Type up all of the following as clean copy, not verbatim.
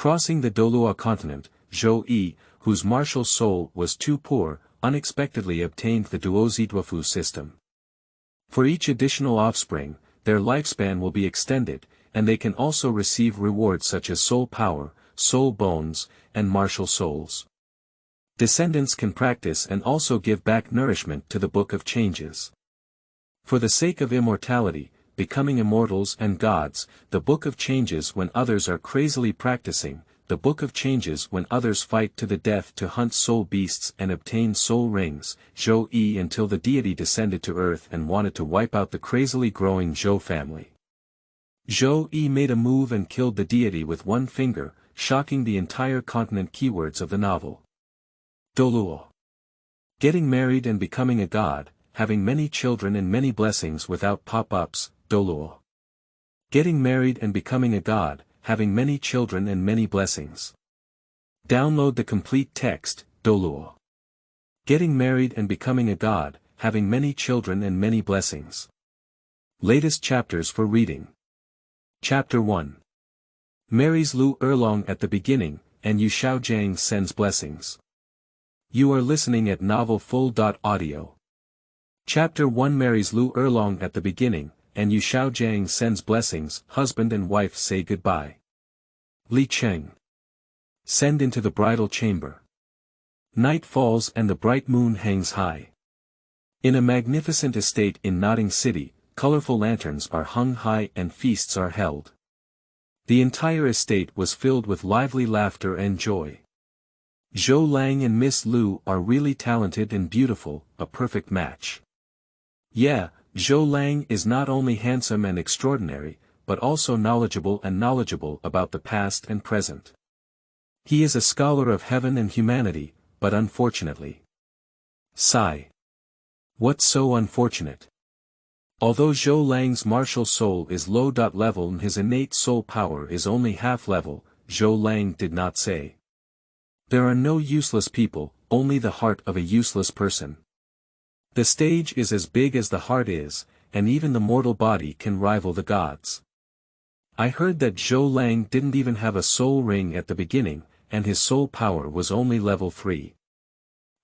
Crossing the Douluo Continent, Zhou Yi, whose martial soul was too poor, unexpectedly obtained the Duozi Duofu system. For each additional offspring, their lifespan will be extended, and they can also receive rewards such as soul power, soul bones, and martial souls. Descendants can practice and also give back nourishment to the Book of Changes. For the sake of immortality, becoming immortals and gods, the Book of Changes when others are crazily practicing, the Book of Changes when others fight to the death to hunt soul beasts and obtain soul rings, Zhou Yi until the deity descended to earth and wanted to wipe out the crazily growing Zhou family. Zhou Yi made a move and killed the deity with one finger, shocking the entire continent. Keywords of the novel. Douluo. Getting married and becoming a god, having many children and many blessings without pop-ups, Douluo. Getting married and becoming a god, having many children and many blessings. Download the complete text, Douluo. Getting married and becoming a god, having many children and many blessings. Latest chapters for reading. Chapter 1. Marries Liu Erlong at the beginning, and Yu Xiaogang sends blessings. You are listening at novelfull.audio. Chapter 1. Marries Liu Erlong at the beginning, and Yu Xiaogang sends blessings. Husband and wife say goodbye. Li Cheng. Send into the bridal chamber. Night falls and the bright moon hangs high. In a magnificent estate in Nodding City, colorful lanterns are hung high and feasts are held. The entire estate was filled with lively laughter and joy. Zhou Lang and Miss Liu are really talented and beautiful, a perfect match. Yeah, Zhou Lang is not only handsome and extraordinary, but also knowledgeable about the past and present. He is a scholar of heaven and humanity, but unfortunately. Sigh. What's so unfortunate? Although Zhou Lang's martial soul is low level and his innate soul power is only half level, Zhou Lang did not say. There are no useless people, only the heart of a useless person. The stage is as big as the heart is, and even the mortal body can rival the gods. I heard that Zhou Lang didn't even have a soul ring at the beginning, and his soul power was only level 3.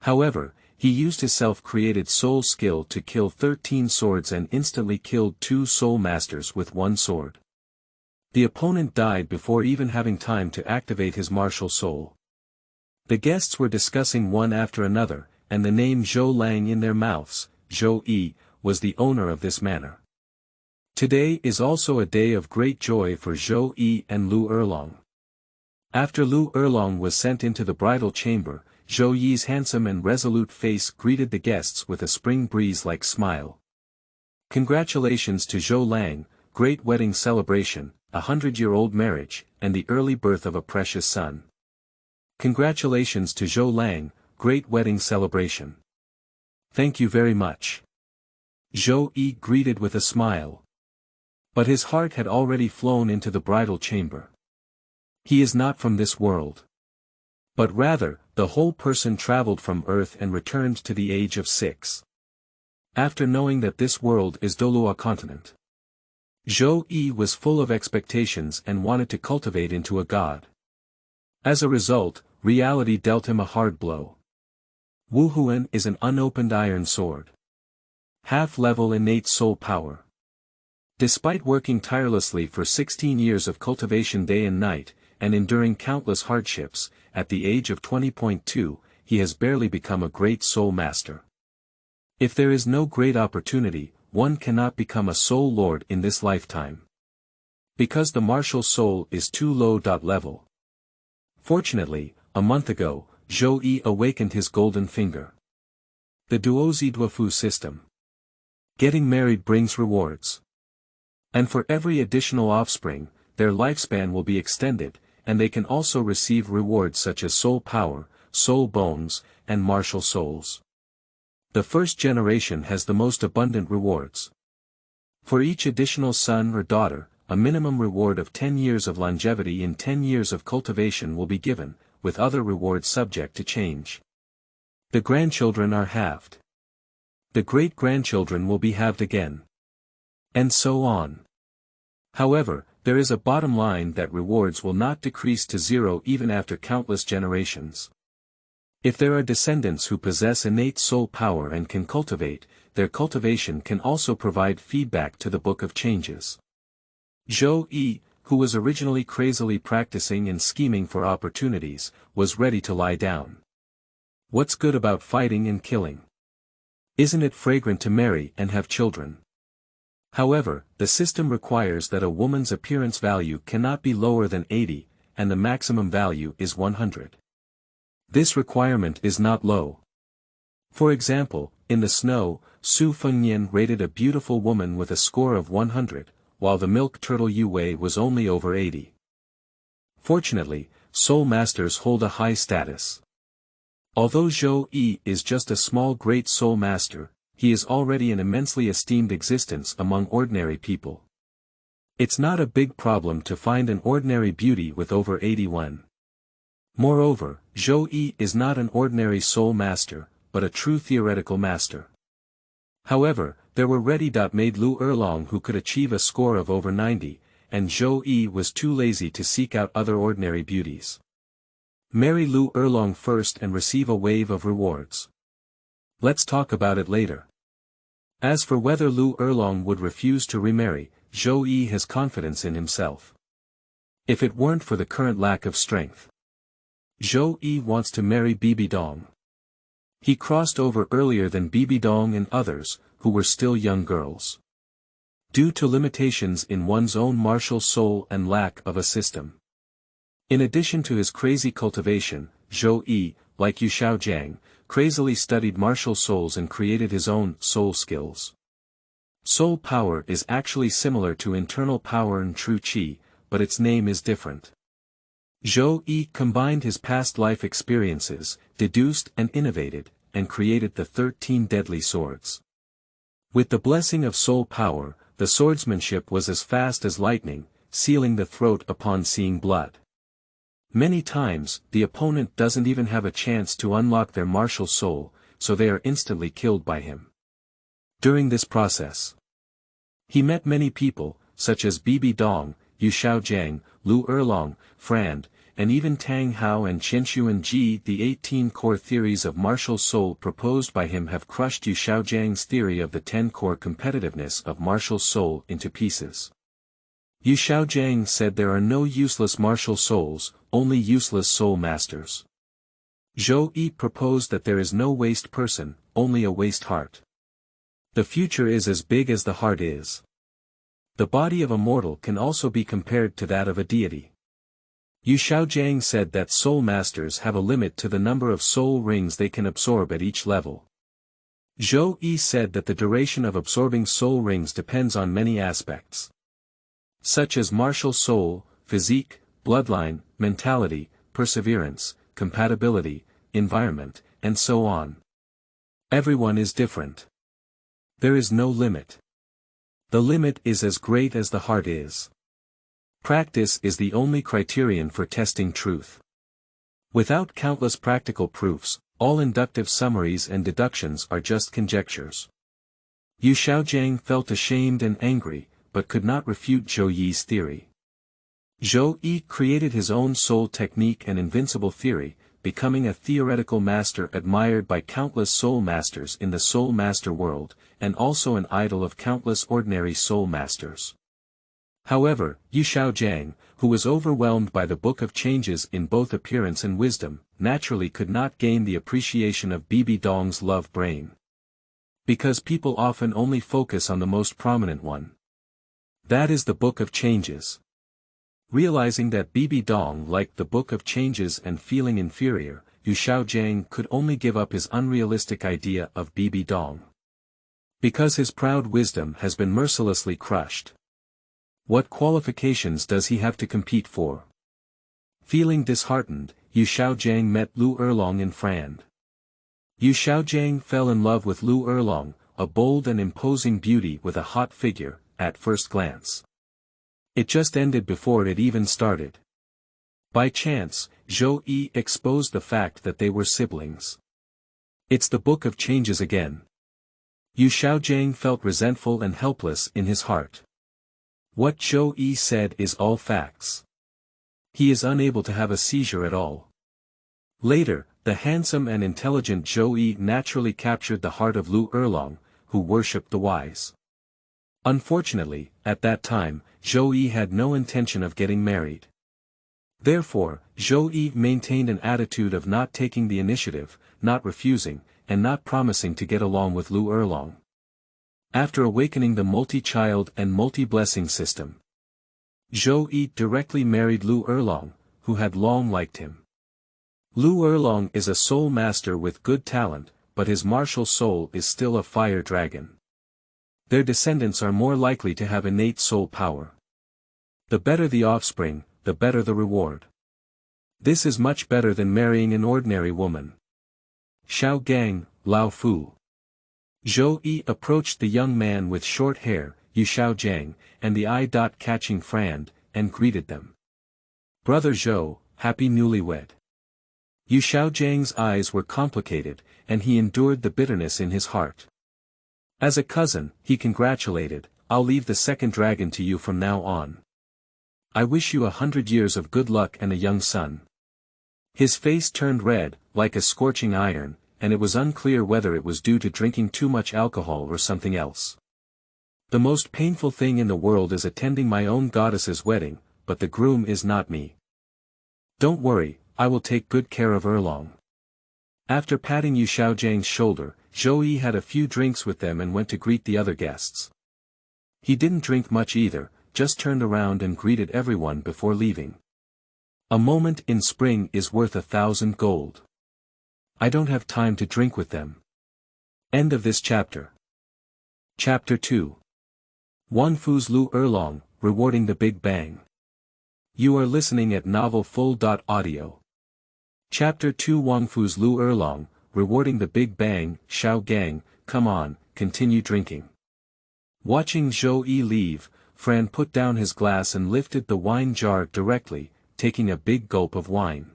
However, he used his self-created soul skill to kill 13 swords and instantly killed 2 soul masters with 1 sword. The opponent died before even having time to activate his martial soul. The guests were discussing one after another, and the name Zhou Lang in their mouths, Zhou Yi, was the owner of this manor. Today is also a day of great joy for Zhou Yi and Liu Erlong. After Liu Erlong was sent into the bridal chamber, Zhou Yi's handsome and resolute face greeted the guests with a spring breeze-like smile. Congratulations to Zhou Lang, great wedding celebration, 100-year-old marriage, and the early birth of a precious son. Congratulations to Zhou Lang, great wedding celebration. Thank you very much. Zhou Yi greeted with a smile. But his heart had already flown into the bridal chamber. He is not from this world. But rather, the whole person traveled from Earth and returned to the age of 6. After knowing that this world is Douluo Continent, Zhou Yi was full of expectations and wanted to cultivate into a god. As a result, reality dealt him a hard blow. Wu Huan is an unopened iron sword. Half-level innate soul power. Despite working tirelessly for 16 years of cultivation day and night, and enduring countless hardships, at the age of 20.2, he has barely become a great soul master. If there is no great opportunity, one cannot become a soul lord in this lifetime. Because the martial soul is too low. Level. Fortunately, a month ago, Zhou Yi awakened his golden finger. The Duozi Duofu system. Getting married brings rewards. And for every additional offspring, their lifespan will be extended, and they can also receive rewards such as soul power, soul bones, and martial souls. The first generation has the most abundant rewards. For each additional son or daughter, a minimum reward of 10 years of longevity in 10 years of cultivation will be given, with other rewards subject to change. The grandchildren are halved. The great-grandchildren will be halved again. And so on. However, There is a bottom line that rewards will not decrease to zero even after countless generations. If there are descendants who possess innate soul power and can cultivate, their cultivation can also provide feedback to the Book of Changes. Zhou Yi, who was originally crazily practicing and scheming for opportunities, was ready to lie down. What's good about fighting and killing? Isn't it fragrant to marry and have children? However, the system requires that a woman's appearance value cannot be lower than 80, and the maximum value is 100. This requirement is not low. For example, in The Snow, Su Fengnian rated a beautiful woman with a score of 100, while the milk turtle Yu Wei was only over 80. Fortunately, soul masters hold a high status. Although Zhou Yi is just a small great soul master, he is already an immensely esteemed existence among ordinary people. It's not a big problem to find an ordinary beauty with over 81. Moreover, Zhou Yi is not an ordinary soul master, but a true theoretical master. However, there were ready-made Liu Erlong who could achieve a score of over 90, and Zhou Yi was too lazy to seek out other ordinary beauties. Marry Liu Erlong first and receive a wave of rewards. Let's talk about it later. As for whether Liu Erlong would refuse to remarry, Zhou Yi has confidence in himself. If it weren't for the current lack of strength. Zhou Yi wants to marry Bibidong. He crossed over earlier than Bibidong and others, who were still young girls. Due to limitations in one's own martial soul and lack of a system. In addition to his crazy cultivation, Zhou Yi, like Yu Xiaogang, crazily studied martial souls and created his own soul skills. Soul power is actually similar to internal power and true qi, but its name is different. Zhou Yi combined his past life experiences, deduced and innovated, and created the 13 deadly swords. With the blessing of soul power, the swordsmanship was as fast as lightning, sealing the throat upon seeing blood. Many times, the opponent doesn't even have a chance to unlock their martial soul, so they are instantly killed by him. During this process, he met many people, such as Bibidong, Yu Xiaogang, Liu Erlong, Frand, and even Tang Hao and Qinshuan Ji. The 18 core theories of martial soul proposed by him have crushed Yu Xiaogang's theory of the 10 core competitiveness of martial soul into pieces. Yu Xiaogang said there are no useless martial souls, only useless soul masters. Zhou Yi proposed that there is no waste person, only a waste heart. The future is as big as the heart is. The body of a mortal can also be compared to that of a deity. Yu Xiaogang said that soul masters have a limit to the number of soul rings they can absorb at each level. Zhou Yi said that the duration of absorbing soul rings depends on many aspects, such as martial soul, physique, bloodline, mentality, perseverance, compatibility, environment, and so on. Everyone is different. There is no limit. The limit is as great as the heart is. Practice is the only criterion for testing truth. Without countless practical proofs, all inductive summaries and deductions are just conjectures. Yu Xiaogang felt ashamed and angry, but could not refute Zhou Yi's theory. Zhou Yi created his own soul technique and invincible theory, becoming a theoretical master admired by countless soul masters in the soul master world, and also an idol of countless ordinary soul masters. However, Yu Xiaogang, who was overwhelmed by the Book of Changes in both appearance and wisdom, naturally could not gain the appreciation of Bibidong's love brain. Because people often only focus on the most prominent one. That is the Book of Changes. Realizing that Bibidong liked the Book of Changes and feeling inferior, Yu Xiaogang could only give up his unrealistic idea of Bibidong. Because his proud wisdom has been mercilessly crushed. What qualifications does he have to compete for? Feeling disheartened, Yu Xiaogang met Liu Erlong in Frand. Yu Xiaogang fell in love with Liu Erlong, a bold and imposing beauty with a hot figure, at first glance. It just ended before it even started. By chance, Zhou Yi exposed the fact that they were siblings. It's the Book of Changes again. Yu Xiaogang felt resentful and helpless in his heart. What Zhou Yi said is all facts. He is unable to have a seizure at all. Later, the handsome and intelligent Zhou Yi naturally captured the heart of Liu Erlong, who worshipped the wise. Unfortunately, at that time, Zhou Yi had no intention of getting married. Therefore, Zhou Yi maintained an attitude of not taking the initiative, not refusing, and not promising to get along with Liu Erlong. After awakening the multi-child and multi-blessing system, Zhou Yi directly married Liu Erlong, who had long liked him. Liu Erlong is a soul master with good talent, but his martial soul is still a fire dragon. Their descendants are more likely to have innate soul power. The better the offspring, the better the reward. This is much better than marrying an ordinary woman. Xiaogang, Lao Fu. Zhou Yi approached the young man with short hair, Yu Xiaogang, and the eye-catching friend, and greeted them. Brother Zhou, happy newlywed. Yu Xiaogang's eyes were complicated, and he endured the bitterness in his heart. As a cousin, he congratulated, I'll leave the second dragon to you from now on. I wish you 100 years of good luck and a young son. His face turned red, like a scorching iron, and it was unclear whether it was due to drinking too much alcohol or something else. The most painful thing in the world is attending my own goddess's wedding, but the groom is not me. Don't worry, I will take good care of Erlong. After patting Yu Xiaojiang's shoulder, Zhou Yi had a few drinks with them and went to greet the other guests. He didn't drink much either, just turned around and greeted everyone before leaving. A moment in spring is worth 1,000 gold. I don't have time to drink with them. End of this chapter. Chapter 2. Wangfu's Liu Erlong, Rewarding the Big Bang. You are listening at novelfull.audio. Chapter 2 Wangfu's Liu Erlong, Rewarding the Big Bang. Xiaogang, come on, continue drinking. Watching Zhou Yi leave, Fran put down his glass and lifted the wine jar directly, taking a big gulp of wine.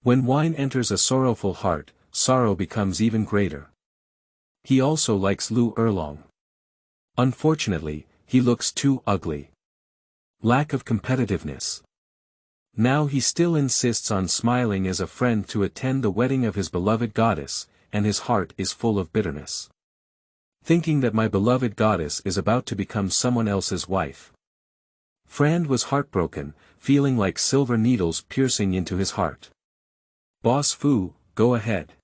When wine enters a sorrowful heart, sorrow becomes even greater. He also likes Liu Erlong. Unfortunately, he looks too ugly. Lack of competitiveness. Now he still insists on smiling as a friend to attend the wedding of his beloved goddess, and his heart is full of bitterness. Thinking that my beloved goddess is about to become someone else's wife. Fran was heartbroken, feeling like silver needles piercing into his heart. Boss Fu, go ahead.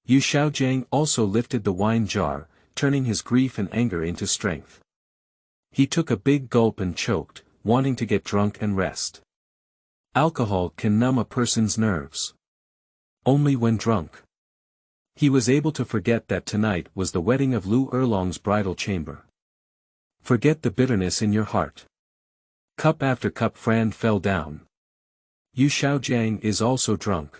Yu Xiaojiang also lifted the wine jar, turning his grief and anger into strength. He took a big gulp and choked, wanting to get drunk and rest. Alcohol can numb a person's nerves. Only when drunk. He was able to forget that tonight was the wedding of Liu Erlong's bridal chamber. Forget the bitterness in your heart. Cup after cup Fran fell down. Yu Xiaojiang is also drunk.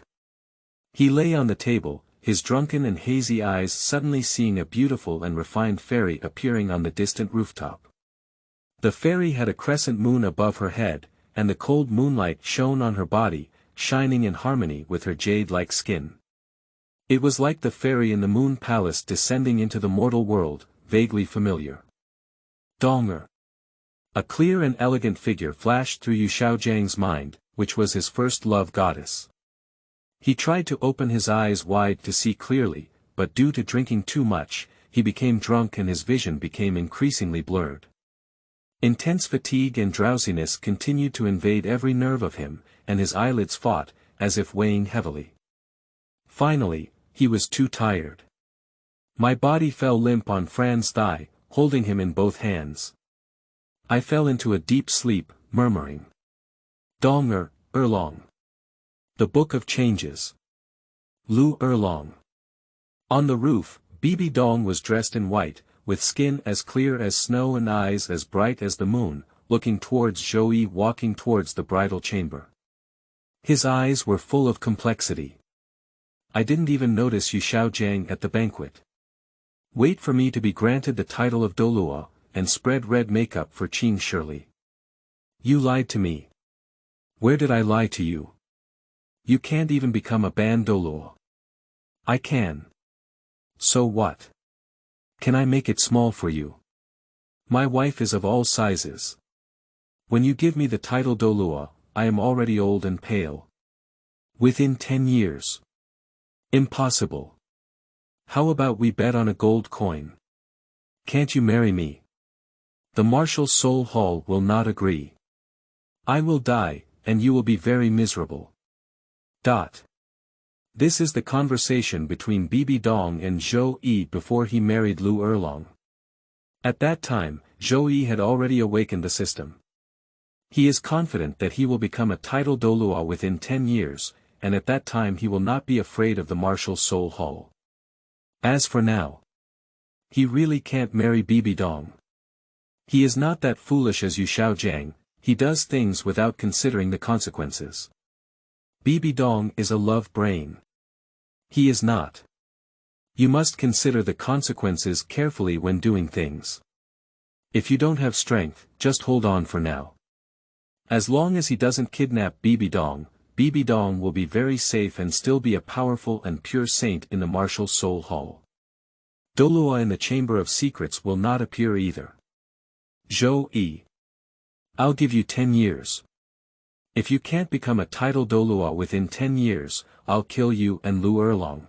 He lay on the table, his drunken and hazy eyes suddenly seeing a beautiful and refined fairy appearing on the distant rooftop. The fairy had a crescent moon above her head, and the cold moonlight shone on her body, shining in harmony with her jade-like skin. It was like the fairy in the moon palace descending into the mortal world, vaguely familiar. Donger. A clear and elegant figure flashed through Yu Xiaojiang's mind, which was his first love goddess. He tried to open his eyes wide to see clearly, but due to drinking too much, he became drunk and his vision became increasingly blurred. Intense fatigue and drowsiness continued to invade every nerve of him, and his eyelids fought, as if weighing heavily. Finally, he was too tired. My body fell limp on Fran's thigh, holding him in both hands. I fell into a deep sleep, murmuring. Donger, Erlong. The Book of Changes. Liu Erlong. On the roof, Bibidong was dressed in white, with skin as clear as snow and eyes as bright as the moon, looking towards Zhou Yi walking towards the bridal chamber. His eyes were full of complexity. I didn't even notice Yu Xiaojiang at the banquet. Wait for me to be granted the title of Douluo, and spread red makeup for Qing Shirley. You lied to me. Where did I lie to you? You can't even become a Ban Douluo. I can. So what? Can I make it small for you? My wife is of all sizes. When you give me the title Douluo, I am already old and pale. Within 10 years. Impossible. How about we bet on a gold coin? Can't you marry me? The martial soul hall will not agree. I will die, and you will be very miserable. This is the conversation between Bibidong and Zhou Yi before he married Liu Erlong. At that time, Zhou Yi had already awakened the system. He is confident that he will become a title Douluo within 10 years, and at that time he will not be afraid of the martial soul hall. As for now, he really can't marry Bibidong. He is not that foolish as Yu Xiaogang, he does things without considering the consequences. Bibidong is a love brain. He is not. You must consider the consequences carefully when doing things. If you don't have strength, just hold on for now. As long as he doesn't kidnap Bibidong, Bibidong will be very safe and still be a powerful and pure saint in the martial soul hall. Douluo in the Chamber of Secrets will not appear either. Zhou Yi. I'll give you 10 years. If you can't become a title Douluo within 10 years, I'll kill you and Liu Erlong.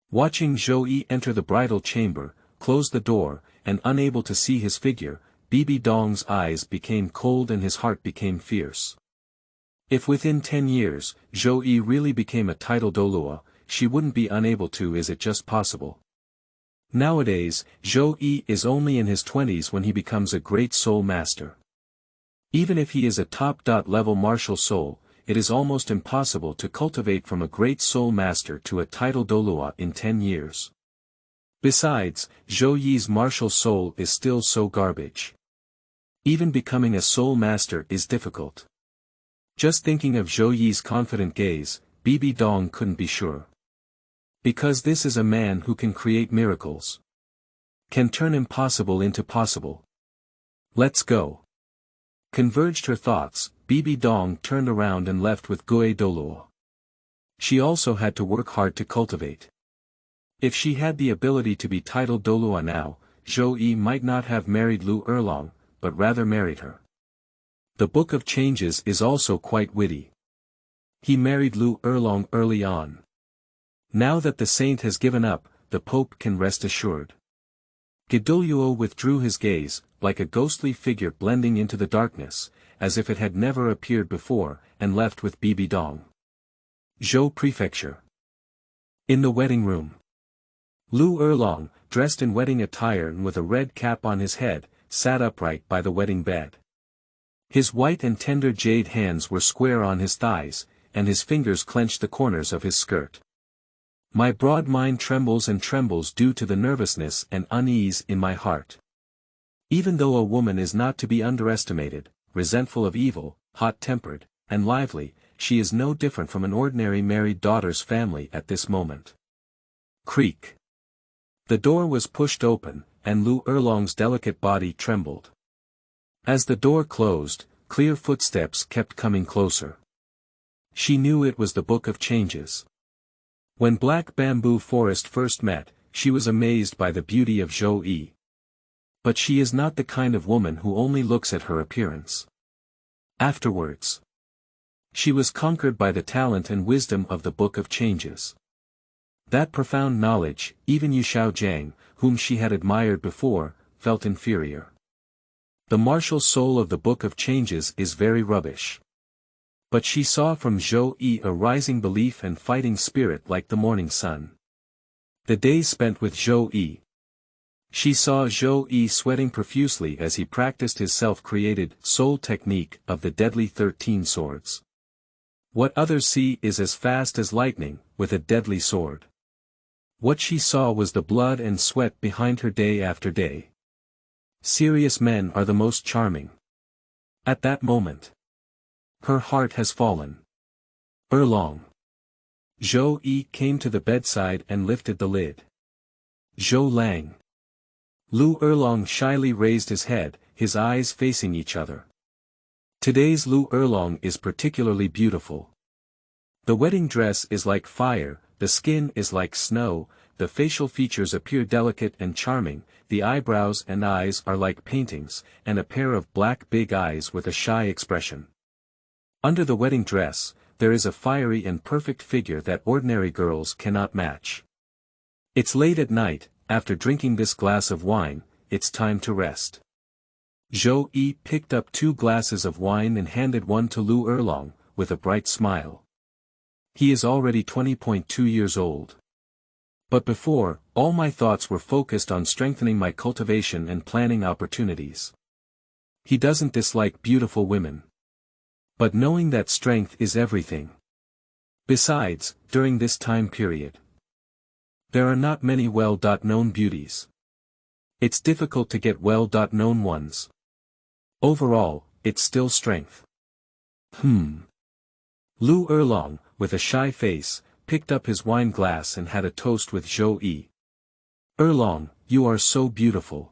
Watching Zhou Yi enter the bridal chamber, close the door, and unable to see his figure, Bibidong's eyes became cold and his heart became fierce. If within 10 years, Zhou Yi really became a title Douluo, she wouldn't be unable to. Is it just possible? Nowadays, Zhou Yi is only in his 20s when he becomes a great soul master. Even if he is a top-level martial soul, it is almost impossible to cultivate from a great soul master to a title Douluo in 10 years. Besides, Zhou Yi's martial soul is still so garbage. Even becoming a soul master is difficult. Just thinking of Zhou Yi's confident gaze, Bibidong couldn't be sure. Because this is a man who can create miracles. Can turn impossible into possible. Let's go. Converged her thoughts, Bibidong turned around and left with Gue Douluo. She also had to work hard to cultivate. If she had the ability to be titled Douluo now, Zhou Yi might not have married Liu Erlong, but rather married her. The Book of Changes is also quite witty. He married Liu Erlong early on. Now that the saint has given up, the Pope can rest assured. Douluo withdrew his gaze, like a ghostly figure blending into the darkness, as if it had never appeared before, and left with Bibidong. Zhou Prefecture. In the wedding room. Liu Erlong, dressed in wedding attire and with a red cap on his head, sat upright by the wedding bed. His white and tender jade hands were square on his thighs, and his fingers clenched the corners of his skirt. My broad mind trembles and trembles due to the nervousness and unease in my heart. Even though a woman is not to be underestimated, resentful of evil, hot-tempered, and lively, she is no different from an ordinary married daughter's family at this moment. Creak. The door was pushed open, and Liu Erlong's delicate body trembled. As the door closed, clear footsteps kept coming closer. She knew it was the Book of Changes. When Black Bamboo Forest first met, she was amazed by the beauty of Zhou Yi. But she is not the kind of woman who only looks at her appearance. Afterwards, she was conquered by the talent and wisdom of the Book of Changes. That profound knowledge, even Yu Xiaogang, whom she had admired before, felt inferior. The martial soul of the Book of Changes is very rubbish. But she saw from Zhou Yi a rising belief and fighting spirit like the morning sun. The days spent with Zhou Yi. She saw Zhou Yi sweating profusely as he practiced his self-created soul technique of the deadly 13 swords. What others see is as fast as lightning, with a deadly sword. What she saw was the blood and sweat behind her day after day. Serious men are the most charming. At that moment, her heart has fallen. Erlong. Zhou Yi came to the bedside and lifted the lid. Zhou Lang. Liu Erlong shyly raised his head, his eyes facing each other. Today's Liu Erlong is particularly beautiful. The wedding dress is like fire, the skin is like snow, the facial features appear delicate and charming, the eyebrows and eyes are like paintings, and a pair of black big eyes with a shy expression. Under the wedding dress, there is a fiery and perfect figure that ordinary girls cannot match. It's late at night, after drinking this glass of wine, it's time to rest. Zhou Yi picked up 2 glasses of wine and handed one to Liu Erlong, with a bright smile. He is already 20.2 years old. But before, all my thoughts were focused on strengthening my cultivation and planning opportunities. He doesn't dislike beautiful women. But knowing that strength is everything. Besides, during this time period, there are not many well-known beauties. It's difficult to get well-known ones. Overall, it's still strength. Liu Erlong, with a shy face, picked up his wine glass and had a toast with Zhou Yi. Erlong, you are so beautiful.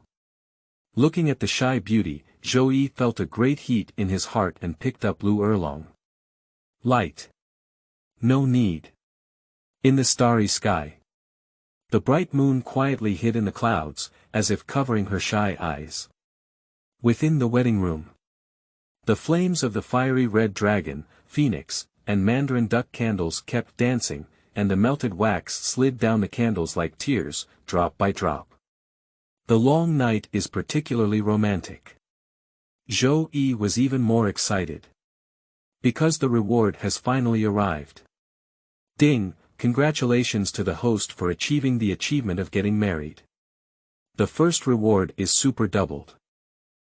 Looking at the shy beauty, Zhou Yi felt a great heat in his heart and picked up Liu Erlong. Light. No need. In the starry sky. The bright moon quietly hid in the clouds, as if covering her shy eyes. Within the wedding room, the flames of the fiery red dragon, phoenix, and mandarin duck candles kept dancing, and the melted wax slid down the candles like tears, drop by drop. The long night is particularly romantic. Zhou Yi was even more excited. Because the reward has finally arrived. Ding, congratulations to the host for achieving the achievement of getting married. The first reward is super doubled.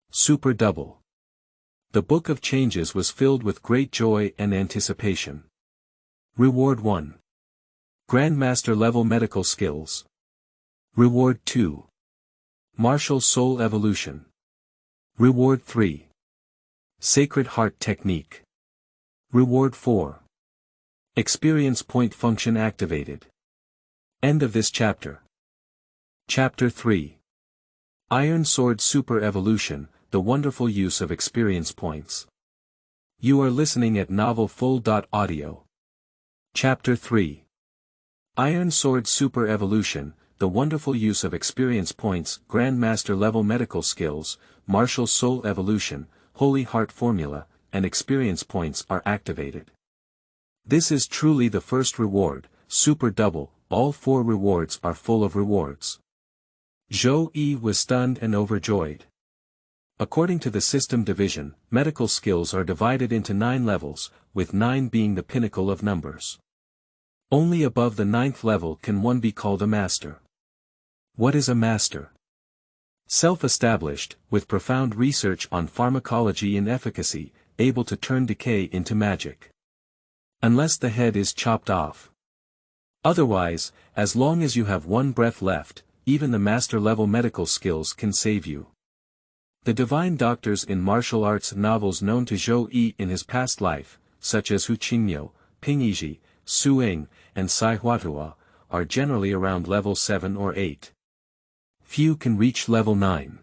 Super double. The Book of Changes was filled with great joy and anticipation. Reward 1. Grandmaster level medical skills. Reward 2. Martial soul evolution. Reward 3. Sacred heart technique. Reward 4. Experience point function activated. End of this chapter. Chapter 3. Iron Sword Super Evolution, the wonderful use of experience points. You are listening at novelfull.audio. Chapter 3. Iron Sword Super Evolution, the wonderful use of experience points, Grandmaster level medical skills, Martial Soul Evolution, Holy Heart Formula, and experience points are activated. This is truly the first reward, super double, all 4 rewards are full of rewards. Zhou Yi was stunned and overjoyed. According to the system division, medical skills are divided into 9 levels, with 9 being the pinnacle of numbers. Only above the 9th level can one be called a master. What is a master? Self-established, with profound research on pharmacology and efficacy, able to turn decay into magic. Unless the head is chopped off. Otherwise, as long as you have 1 breath left, even the master-level medical skills can save you. The divine doctors in martial arts novels known to Zhou Yi in his past life, such as Hu Qingniu, Ping Yizhi, Su Ing, and Sai Huatua, are generally around level 7 or 8. Few can reach level 9.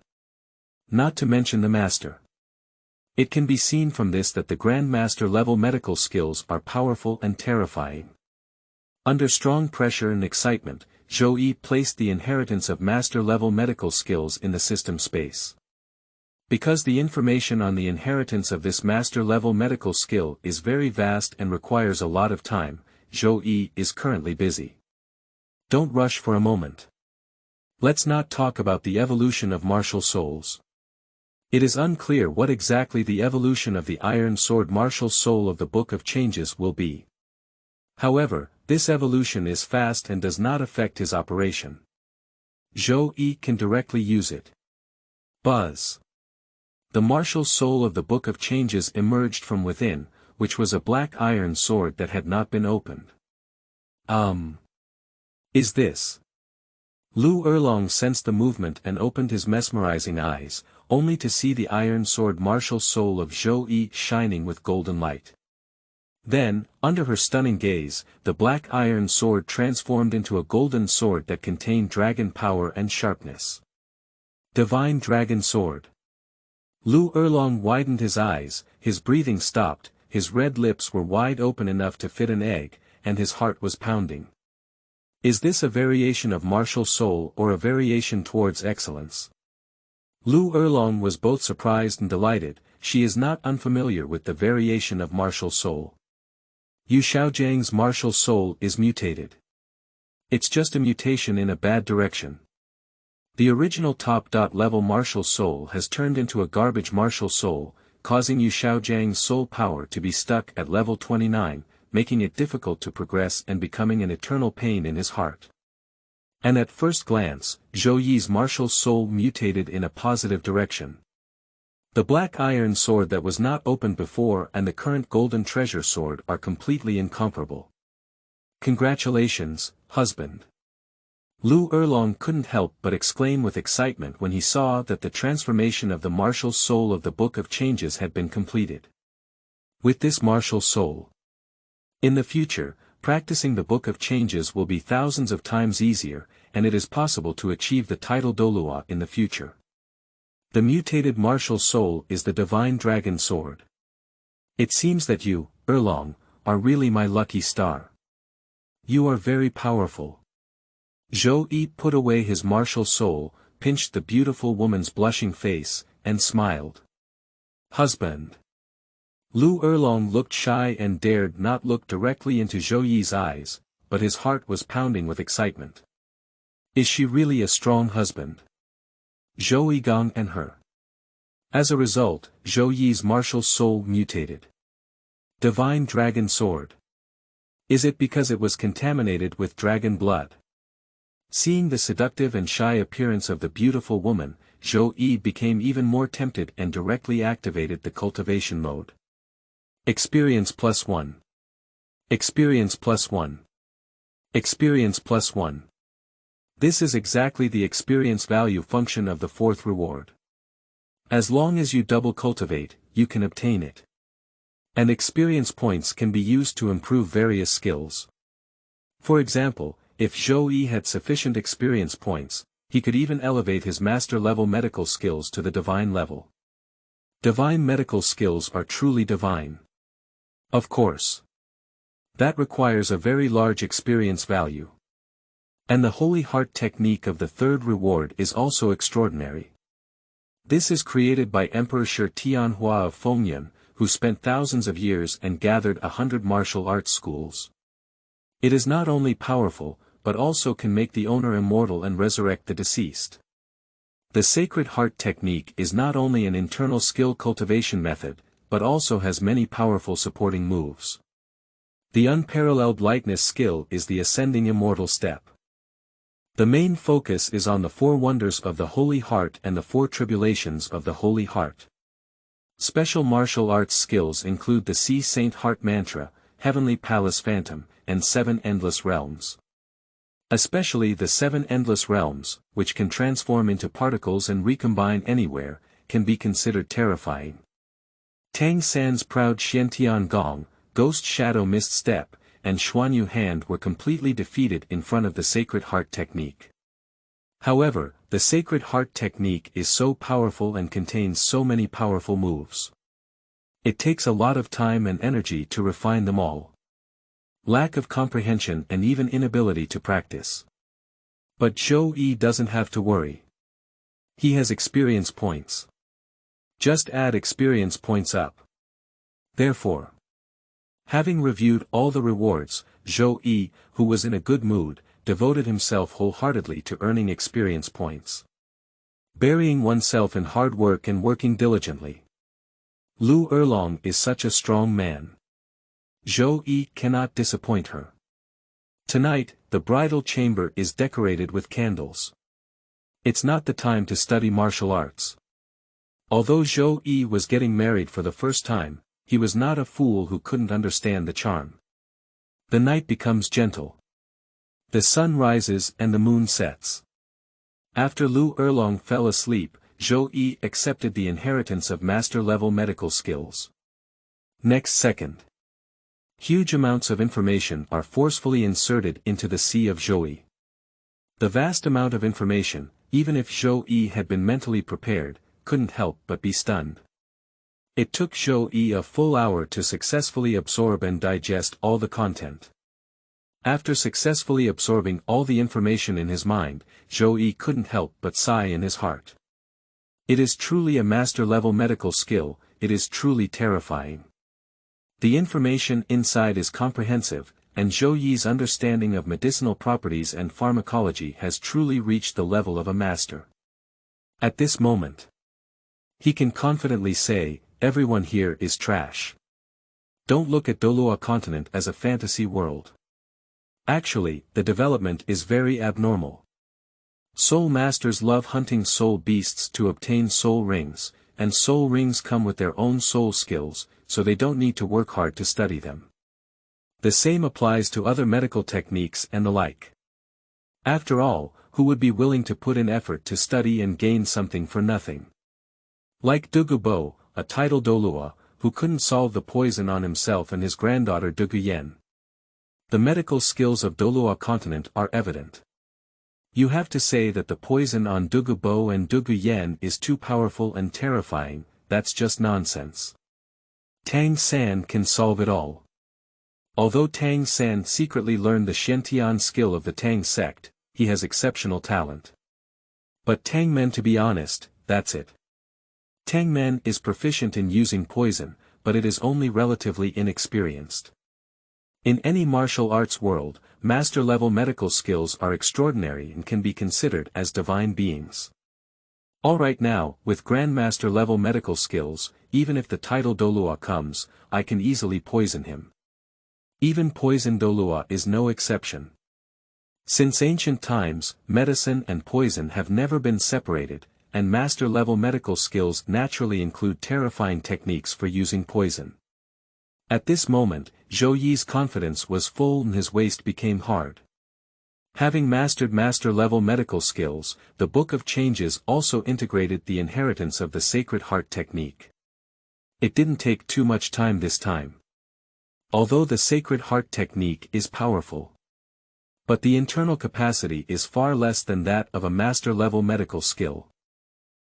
Not to mention the master. It can be seen from this that the Grandmaster level medical skills are powerful and terrifying. Under strong pressure and excitement, Zhou Yi placed the inheritance of master-level medical skills in the system space. Because the information on the inheritance of this master-level medical skill is very vast and requires a lot of time, Zhou Yi is currently busy. Don't rush for a moment. Let's not talk about the evolution of martial souls. It is unclear what exactly the evolution of the Iron Sword martial soul of the Book of Changes will be. However, this evolution is fast and does not affect his operation. Zhou Yi can directly use it. Buzz. The martial soul of the Book of Changes emerged from within, which was a black iron sword that had not been opened. Is this? Liu Erlong sensed the movement and opened his mesmerizing eyes, only to see the iron sword martial soul of Zhou Yi shining with golden light. Then, under her stunning gaze, the black iron sword transformed into a golden sword that contained dragon power and sharpness. Divine Dragon Sword. Liu Erlong widened his eyes, his breathing stopped, his red lips were wide open enough to fit an egg, and his heart was pounding. Is this a variation of martial soul or a variation towards excellence? Liu Erlong was both surprised and delighted. She is not unfamiliar with the variation of martial soul. Yu Xiaogang's martial soul is mutated. It's just a mutation in a bad direction. The original top-level martial soul has turned into a garbage martial soul, causing Yu Xiaogang's soul power to be stuck at level 29, making it difficult to progress and becoming an eternal pain in his heart. And at first glance, Zhou Yi's martial soul mutated in a positive direction. The black iron sword that was not opened before and the current golden treasure sword are completely incomparable. Congratulations, husband. Liu Erlong couldn't help but exclaim with excitement when he saw that the transformation of the martial soul of the Book of Changes had been completed. With this martial soul, in the future, practicing the Book of Changes will be thousands of times easier, and it is possible to achieve the title Douluo in the future. The mutated martial soul is the Divine Dragon Sword. It seems that you, Erlong, are really my lucky star. You are very powerful. Zhou Yi put away his martial soul, pinched the beautiful woman's blushing face, and smiled. Husband. Liu Erlong looked shy and dared not look directly into Zhou Yi's eyes, but his heart was pounding with excitement. Is she really a strong husband? Zhou Yigang and her. As a result, Zhou Yi's martial soul mutated. Divine Dragon Sword. Is it because it was contaminated with dragon blood? Seeing the seductive and shy appearance of the beautiful woman, Zhou Yi became even more tempted and directly activated the cultivation mode. Experience +1. Experience +1. Experience +1. This is exactly the experience value function of the fourth reward. As long as you double cultivate, you can obtain it. And experience points can be used to improve various skills. For example, if Zhou Yi had sufficient experience points, he could even elevate his master-level medical skills to the divine level. Divine medical skills are truly divine. Of course. That requires a very large experience value. And the Holy Heart technique of the third reward is also extraordinary. This is created by Emperor Shi Tianhua of Fengyun, who spent thousands of years and gathered 100 martial arts schools. It is not only powerful, but also can make the owner immortal and resurrect the deceased. The Sacred Heart technique is not only an internal skill cultivation method, but also has many powerful supporting moves. The unparalleled lightness skill is the ascending immortal step. The main focus is on the 4 wonders of the Holy Heart and the 4 tribulations of the Holy Heart. Special martial arts skills include the Sea Saint Heart Mantra, Heavenly Palace Phantom, and 7 Endless Realms. Especially the 7 Endless Realms, which can transform into particles and recombine anywhere, can be considered terrifying. Tang San's Proud Xiantian Gong, Ghost Shadow Mist Step, and Xuanyu Hand were completely defeated in front of the Sacred Heart technique. However, the Sacred Heart technique is so powerful and contains so many powerful moves. It takes a lot of time and energy to refine them all. Lack of comprehension and even inability to practice. But Zhou Yi doesn't have to worry. He has experience points. Just add experience points up. Therefore, having reviewed all the rewards, Zhou Yi, who was in a good mood, devoted himself wholeheartedly to earning experience points. Burying oneself in hard work and working diligently. Liu Erlong is such a strong man. Zhou Yi cannot disappoint her. Tonight, the bridal chamber is decorated with candles. It's not the time to study martial arts. Although Zhou Yi was getting married for the first time, he was not a fool who couldn't understand the charm. The night becomes gentle. The sun rises and the moon sets. After Liu Erlong fell asleep, Zhou Yi accepted the inheritance of master-level medical skills. Next second. Huge amounts of information are forcefully inserted into the sea of Zhou Yi. The vast amount of information, even if Zhou Yi had been mentally prepared, couldn't help but be stunned. It took Zhou Yi a full hour to successfully absorb and digest all the content. After successfully absorbing all the information in his mind, Zhou Yi couldn't help but sigh in his heart. It is truly a master-level medical skill, it is truly terrifying. The information inside is comprehensive, and Zhou Yi's understanding of medicinal properties and pharmacology has truly reached the level of a master. At this moment, he can confidently say, everyone here is trash. Don't look at Douluo Continent as a fantasy world. Actually, the development is very abnormal. Soul masters love hunting soul beasts to obtain soul rings, and soul rings come with their own soul skills, so they don't need to work hard to study them. The same applies to other medical techniques and the like. After all, who would be willing to put in effort to study and gain something for nothing? Like Dugubo, a titled Douluo, who couldn't solve the poison on himself and his granddaughter Duguyen. The medical skills of Douluo Continent are evident. You have to say that the poison on Dugubo and Duguyen is too powerful and terrifying, that's just nonsense. Tang San can solve it all. Although Tang San secretly learned the Shentian skill of the Tang sect, he has exceptional talent. But Tang Men, to be honest, that's it. Tang Men is proficient in using poison, but it is only relatively inexperienced. In any martial arts world, master-level medical skills are extraordinary and can be considered as divine beings. Alright, now, with grandmaster-level medical skills, even if the title Douluo comes, I can easily poison him. Even poison Douluo is no exception. Since ancient times, medicine and poison have never been separated, and master-level medical skills naturally include terrifying techniques for using poison. At this moment, Zhou Yi's confidence was full and his waist became hard. Having mastered master-level medical skills, the Book of Changes also integrated the inheritance of the Sacred Heart technique. It didn't take too much time this time. Although the Sacred Heart technique is powerful, but the internal capacity is far less than that of a master-level medical skill.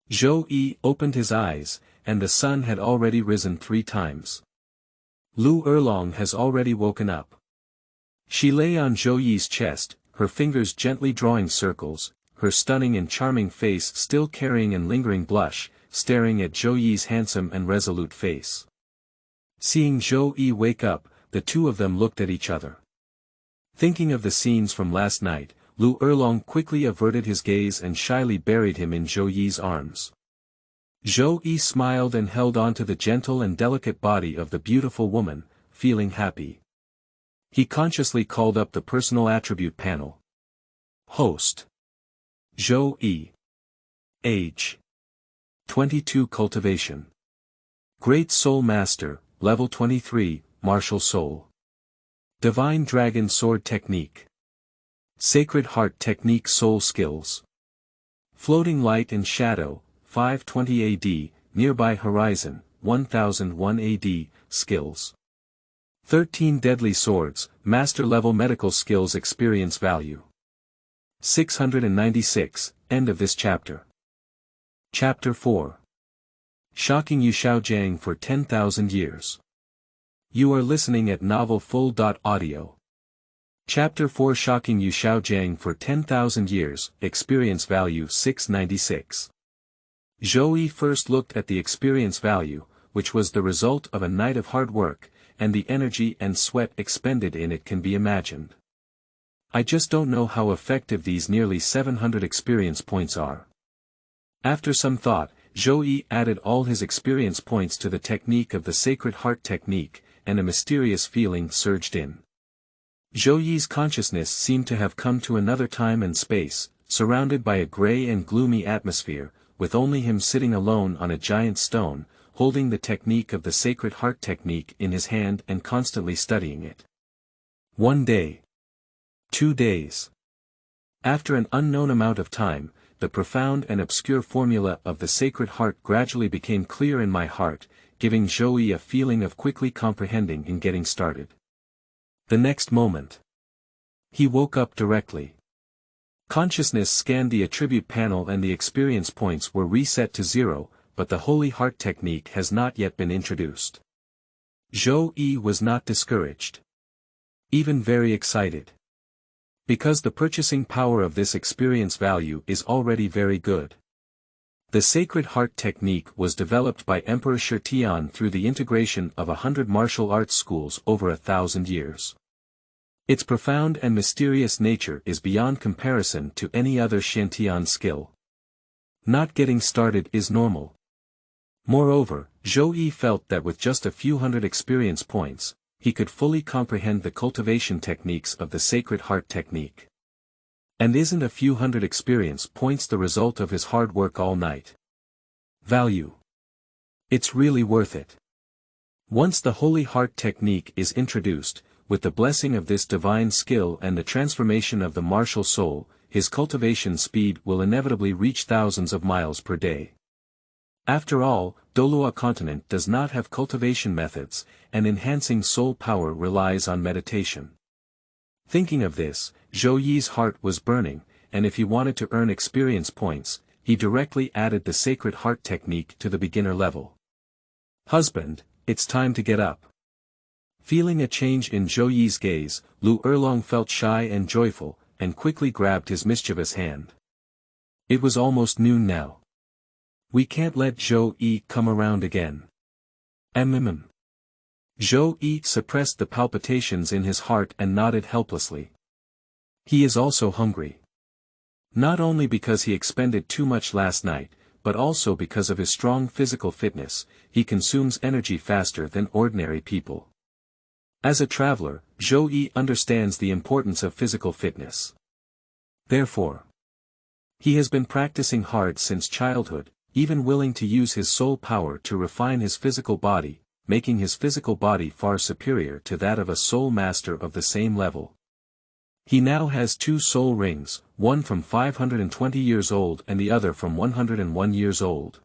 Zhou Yi opened his eyes, and the sun had already risen 3 times. Liu Erlong has already woken up. She lay on Zhou Yi's chest, her fingers gently drawing circles, her stunning and charming face still carrying and lingering blush, staring at Zhou Yi's handsome and resolute face. Seeing Zhou Yi wake up, the two of them looked at each other. Thinking of the scenes from last night, Liu Erlong quickly averted his gaze and shyly buried him in Zhou Yi's arms. Zhou Yi smiled and held on to the gentle and delicate body of the beautiful woman, feeling happy. He consciously called up the personal attribute panel. Host. Zhou Yi. Age. 22. Cultivation. Great Soul Master, Level 23, Martial Soul. Divine Dragon Sword Technique. Sacred Heart Technique Soul Skills. Floating Light and Shadow, 520 AD, Nearby Horizon, 1001 AD, Skills. 13 Deadly Swords, Master-Level Medical Skills Experience Value. 696, End of this chapter. Chapter 4. Shocking Yu Xiaogang for 10,000 Years. You are listening at novelfull.audio. Chapter 4 Shocking Yu Xiaogang for 10,000 Years, Experience Value 696. Zhou Yi first looked at the experience value, which was the result of a night of hard work, and the energy and sweat expended in it can be imagined. I just don't know how effective these nearly 700 experience points are. After some thought, Zhou Yi added all his experience points to the technique of the Sacred Heart technique, and a mysterious feeling surged in. Zhou Yi's consciousness seemed to have come to another time and space, surrounded by a gray and gloomy atmosphere, with only him sitting alone on a giant stone, holding the technique of the Sacred Heart technique in his hand and constantly studying it. 1 day. 2 days. After an unknown amount of time, the profound and obscure formula of the Sacred Heart gradually became clear in my heart, giving Zhou Yi a feeling of quickly comprehending and getting started. The next moment, he woke up directly. Consciousness scanned the attribute panel and the experience points were reset to 0, but the Holy Heart technique has not yet been introduced. Zhou Yi was not discouraged. Even very excited. Because the purchasing power of this experience value is already very good. The Sacred Heart technique was developed by Emperor Shitian through the integration of 100 martial arts schools over 1,000 years. Its profound and mysterious nature is beyond comparison to any other Shantian skill. Not getting started is normal. Moreover, Zhou Yi felt that with just a few hundred experience points, he could fully comprehend the cultivation techniques of the Sacred Heart technique. And isn't a few hundred experience points the result of his hard work all night? Value. It's really worth it. Once the Holy Heart technique is introduced, with the blessing of this divine skill and the transformation of the martial soul, his cultivation speed will inevitably reach thousands of miles per day. After all, Douluo Continent does not have cultivation methods, and enhancing soul power relies on meditation. Thinking of this, Zhou Yi's heart was burning, and if he wanted to earn experience points, he directly added the Sacred Heart technique to the beginner level. Husband, it's time to get up. Feeling a change in Zhou Yi's gaze, Liu Erlong felt shy and joyful, and quickly grabbed his mischievous hand. It was almost noon now. We can't let Zhou Yi come around again. Zhou Yi suppressed the palpitations in his heart and nodded helplessly. He is also hungry. Not only because he expended too much last night, but also because of his strong physical fitness, he consumes energy faster than ordinary people. As a traveler, Zhou Yi understands the importance of physical fitness. Therefore, he has been practicing hard since childhood, even willing to use his soul power to refine his physical body, making his physical body far superior to that of a soul master of the same level. He now has 2 soul rings, one from 520 years old and the other from 101 years old.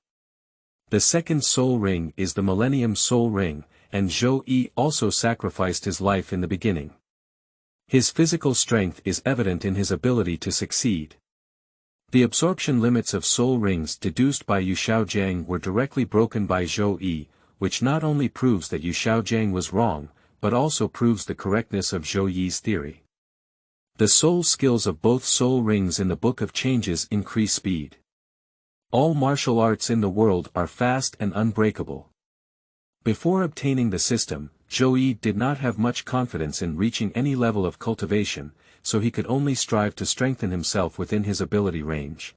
The second soul ring is the Millennium Soul Ring, and Zhou Yi also sacrificed his life in the beginning. His physical strength is evident in his ability to succeed. The absorption limits of soul rings deduced by Yu Xiaogang were directly broken by Zhou Yi, which not only proves that Yu Xiaogang was wrong, but also proves the correctness of Zhou Yi's theory. The soul skills of both soul rings in the Book of Changes increase speed. All martial arts in the world are fast and unbreakable. Before obtaining the system, Zhou Yi did not have much confidence in reaching any level of cultivation, so he could only strive to strengthen himself within his ability range.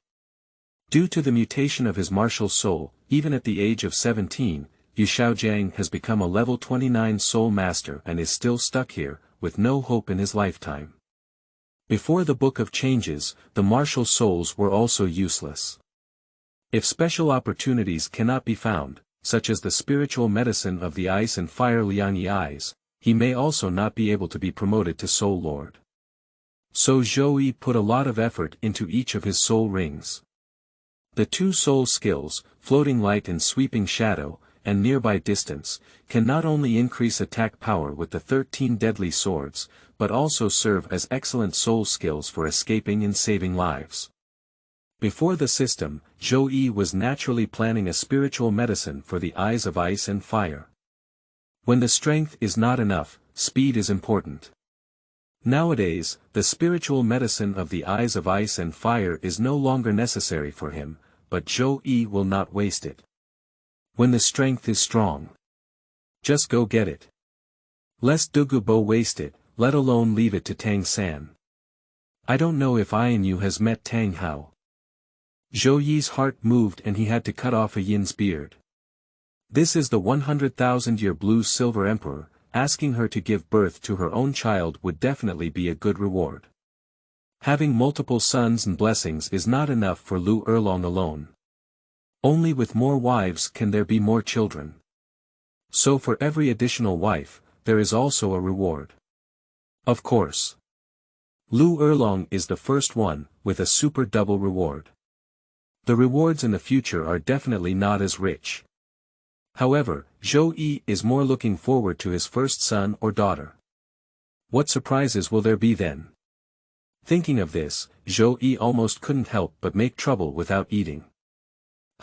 Due to the mutation of his martial soul, even at the age of 17, Yu Xiaogang has become a level 29 soul master and is still stuck here, with no hope in his lifetime. Before the Book of Changes, the martial souls were also useless. If special opportunities cannot be found, such as the spiritual medicine of the ice and fire Liangyi eyes, he may also not be able to be promoted to Soul Lord. So Zhou Yi put a lot of effort into each of his soul rings. The 2 soul skills, Floating Light and Sweeping Shadow, and Nearby Distance, can not only increase attack power with the 13 deadly swords, but also serve as excellent soul skills for escaping and saving lives. Before the system, Zhou Yi was naturally planning a spiritual medicine for the eyes of ice and fire. When the strength is not enough, speed is important. Nowadays, the spiritual medicine of the eyes of ice and fire is no longer necessary for him, but Zhou Yi will not waste it. When the strength is strong, just go get it. Lest Dugubo waste it, let alone leave it to Tang San. I don't know if Ayin has met Tang Hao. Zhou Yi's heart moved and he had to cut off Ayin's beard. This is the 100,000-year blue-silver emperor. Asking her to give birth to her own child would definitely be a good reward. Having multiple sons and blessings is not enough for Liu Erlong alone. Only with more wives can there be more children. So for every additional wife, there is also a reward. Of course. Liu Erlong is the first one, with a super double reward. The rewards in the future are definitely not as rich. However, Zhou Yi is more looking forward to his first son or daughter. What surprises will there be then? Thinking of this, Zhou Yi almost couldn't help but make trouble without eating.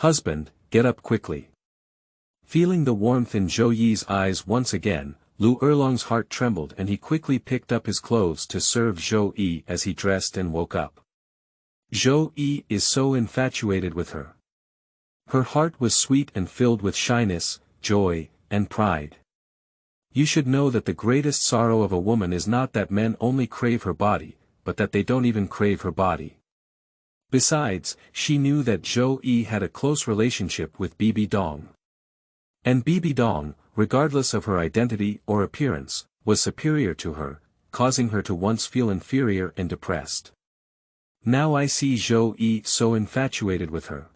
Husband, get up quickly. Feeling the warmth in Zhou Yi's eyes once again, Liu Erlong's heart trembled and he quickly picked up his clothes to serve Zhou Yi as he dressed and woke up. Zhou Yi is so infatuated with her. Her heart was sweet and filled with shyness, joy, and pride. You should know that the greatest sorrow of a woman is not that men only crave her body, but that they don't even crave her body. Besides, she knew that Zhou Yi had a close relationship with Bibidong. And Bibidong, regardless of her identity or appearance, was superior to her, causing her to once feel inferior and depressed. Now I see Zhou Yi so infatuated with her.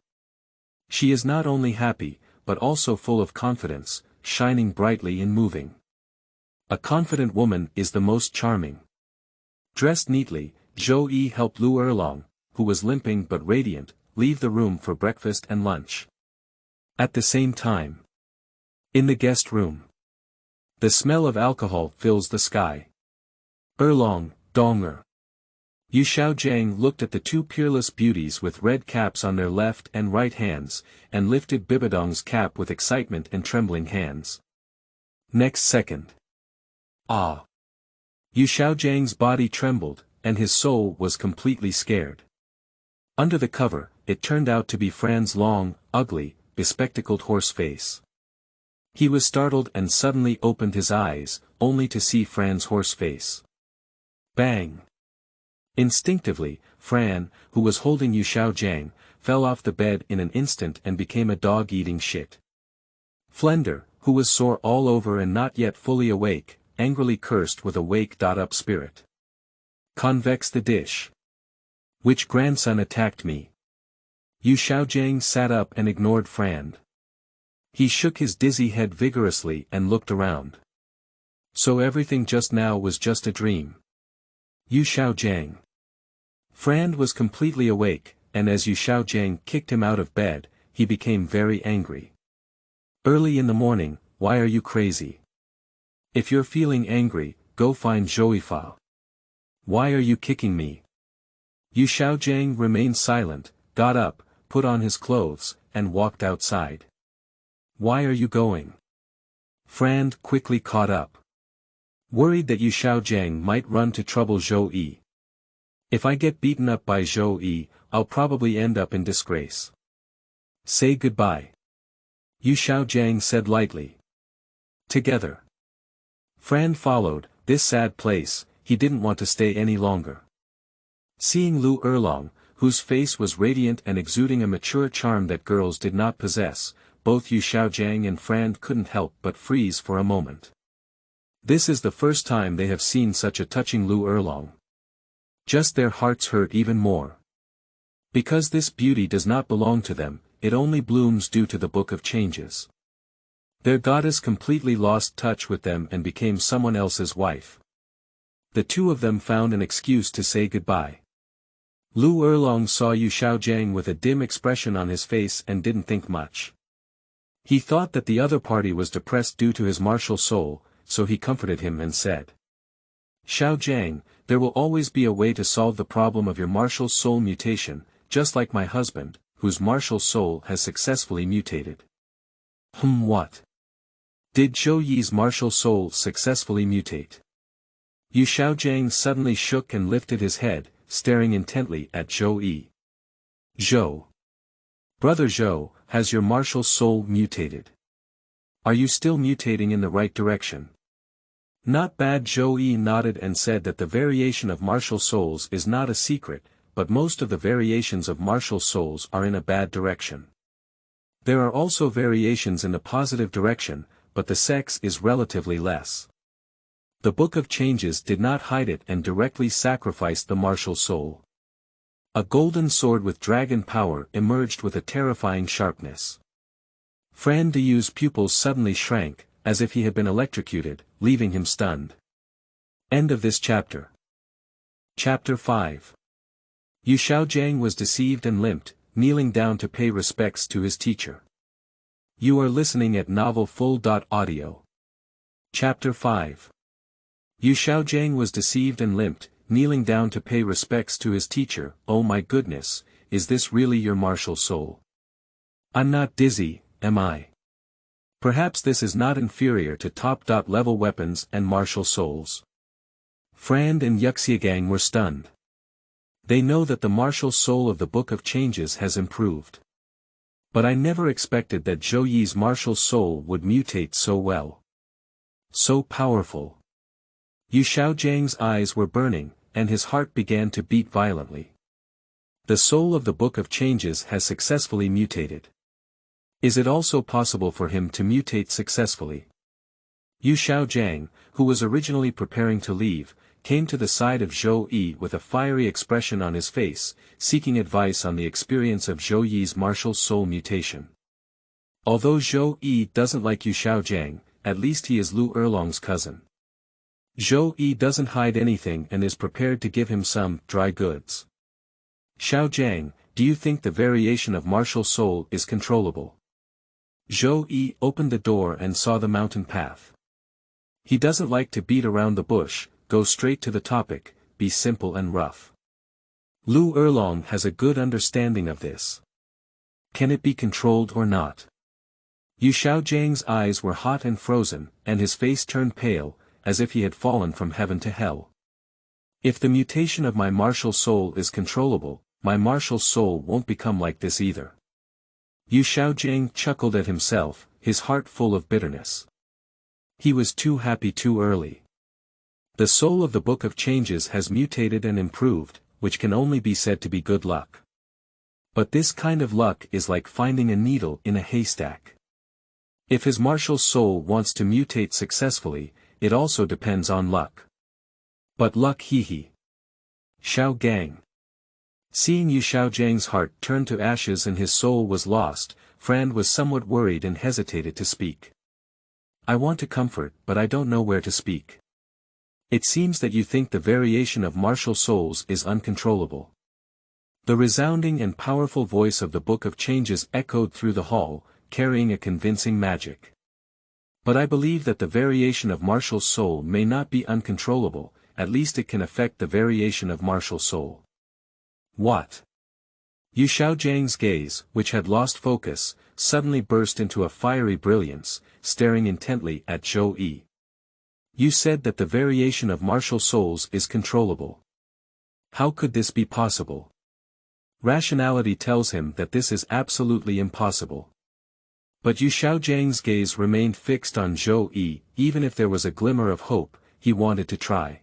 She is not only happy, but also full of confidence, shining brightly and moving. A confident woman is the most charming. Dressed neatly, Zhou Yi helped Liu Erlong, who was limping but radiant, leave the room for breakfast and lunch. At the same time, in the guest room, the smell of alcohol fills the sky. Erlong, Donger. Yu Xiaogang looked at the two peerless beauties with red caps on their left and right hands, and lifted Bibidong's cap with excitement and trembling hands. Next second. Ah! Yu Xiaogangs body trembled, and his soul was completely scared. Under the cover, it turned out to be Fran's long, ugly, bespectacled horse face. He was startled and suddenly opened his eyes, only to see Fran's horse face. Bang! Instinctively, Fran, who was holding Yu Xiaogang, fell off the bed in an instant and became a dog eating shit. Flender, who was sore all over and not yet fully awake, angrily cursed with a wake-up spirit. Convex the dish. Which grandson attacked me? Yu Xiaogang sat up and ignored Fran. He shook his dizzy head vigorously and looked around. So everything just now was just a dream. Yu Xiaogang. Fran was completely awake, and as Yu Xiaogang kicked him out of bed, he became very angry. Early in the morning, why are you crazy? If you're feeling angry, go find Zhou Yi. Why are you kicking me? Yu Xiaogang remained silent, got up, put on his clothes, and walked outside. Why are you going? Fran quickly caught up. Worried that Yu Xiaogang might run to trouble Zhou Yi. If I get beaten up by Zhou Yi, I'll probably end up in disgrace. Say goodbye. Yu Xiaogang said lightly. Together. Fran followed, this sad place, he didn't want to stay any longer. Seeing Liu Erlong, whose face was radiant and exuding a mature charm that girls did not possess, both Yu Xiaogang and Fran couldn't help but freeze for a moment. This is the first time they have seen such a touching Liu Erlong. Just their hearts hurt even more. Because this beauty does not belong to them, it only blooms due to the Book of Changes. Their goddess completely lost touch with them and became someone else's wife. The two of them found an excuse to say goodbye. Liu Erlong saw Yu Xiaogang with a dim expression on his face and didn't think much. He thought that the other party was depressed due to his martial soul, so he comforted him and said, Xiaogang, there will always be a way to solve the problem of your martial soul mutation, just like my husband, whose martial soul has successfully mutated. What? Did Zhou Yi's martial soul successfully mutate? Yu Xiaogang suddenly shook and lifted his head, staring intently at Zhou Yi. Zhou. Brother Zhou, has your martial soul mutated? Are you still mutating in the right direction? Not bad. Zhou Yi nodded and said that the variation of martial souls is not a secret, but most of the variations of martial souls are in a bad direction. There are also variations in the positive direction, but the sex is relatively less. The Book of Changes did not hide it and directly sacrificed the martial soul. A golden sword with dragon power emerged with a terrifying sharpness. Fran Diyu's pupils suddenly shrank, as if he had been electrocuted, leaving him stunned. End of this chapter. Chapter 5. Yu Xiaogang was deceived and limped, kneeling down to pay respects to his teacher. You are listening at novelfull.audio. Chapter 5. Yu Xiaogang was deceived and limped, kneeling down to pay respects to his teacher. Oh my goodness, is this really your martial soul? I'm not dizzy, am I? Perhaps this is not inferior to top-level weapons and martial souls. Frand and Yu Xiaogang were stunned. They know that the martial soul of the Book of Changes has improved. But I never expected that Zhou Yi's martial soul would mutate so well. So powerful. Yu Xiaogang's eyes were burning, and his heart began to beat violently. The soul of the Book of Changes has successfully mutated. Is it also possible for him to mutate successfully? Yu Xiaogang, who was originally preparing to leave, came to the side of Zhou Yi with a fiery expression on his face, seeking advice on the experience of Zhou Yi's martial soul mutation. Although Zhou Yi doesn't like Yu Xiaogang, at least he is Liu Erlong's cousin. Zhou Yi doesn't hide anything and is prepared to give him some dry goods. Xiaogang, do you think the variation of martial soul is controllable? Zhou Yi opened the door and saw the mountain path. He doesn't like to beat around the bush, go straight to the topic, be simple and rough. Liu Erlong has a good understanding of this. Can it be controlled or not? Yu Xiaogang's eyes were hot and frozen, and his face turned pale, as if he had fallen from heaven to hell. If the mutation of my martial soul is controllable, my martial soul won't become like this either. Yu Xiaogang chuckled at himself, his heart full of bitterness. He was too happy too early. The soul of the Book of Changes has mutated and improved, which can only be said to be good luck. But this kind of luck is like finding a needle in a haystack. If his martial soul wants to mutate successfully, it also depends on luck. But luck he. Xiaogang. Seeing Yu Xiaogang's heart turn to ashes and his soul was lost, Frand was somewhat worried and hesitated to speak. I want to comfort, but I don't know where to speak. It seems that you think the variation of martial souls is uncontrollable. The resounding and powerful voice of the Book of Changes echoed through the hall, carrying a convincing magic. But I believe that the variation of martial soul may not be uncontrollable, at least it can affect the variation of martial soul. What? Yu Xiaogang's gaze, which had lost focus, suddenly burst into a fiery brilliance, staring intently at Zhou Yi. You said that the variation of martial souls is controllable. How could this be possible? Rationality tells him that this is absolutely impossible. But Yu Xiaogang's gaze remained fixed on Zhou Yi, even if there was a glimmer of hope, he wanted to try.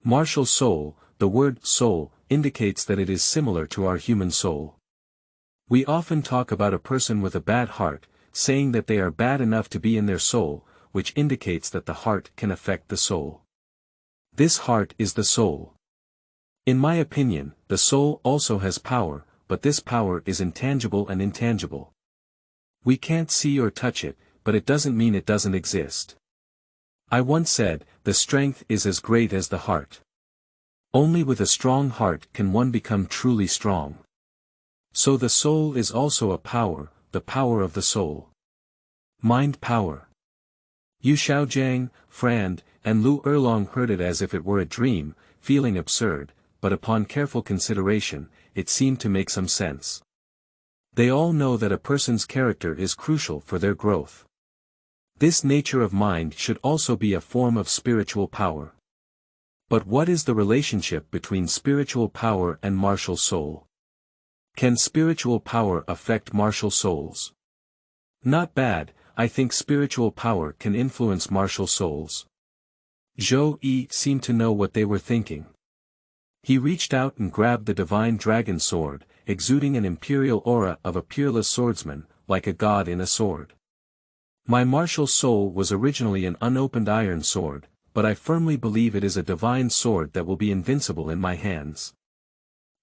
Martial soul, the word soul, indicates that it is similar to our human soul. We often talk about a person with a bad heart, saying that they are bad enough to be in their soul, which indicates that the heart can affect the soul. This heart is the soul. In my opinion, the soul also has power, but this power is intangible and intangible. We can't see or touch it, but it doesn't mean it doesn't exist. I once said, the strength is as great as the heart. Only with a strong heart can one become truly strong. So the soul is also a power, the power of the soul. Mind power. Yu Xiaogang, Frand, and Liu Erlong heard it as if it were a dream, feeling absurd, but upon careful consideration, it seemed to make some sense. They all know that a person's character is crucial for their growth. This nature of mind should also be a form of spiritual power. But what is the relationship between spiritual power and martial soul? Can spiritual power affect martial souls? Not bad, I think spiritual power can influence martial souls. Zhou Yi seemed to know what they were thinking. He reached out and grabbed the divine dragon sword, exuding an imperial aura of a peerless swordsman, like a god in a sword. My martial soul was originally an unopened iron sword, but I firmly believe it is a divine sword that will be invincible in my hands.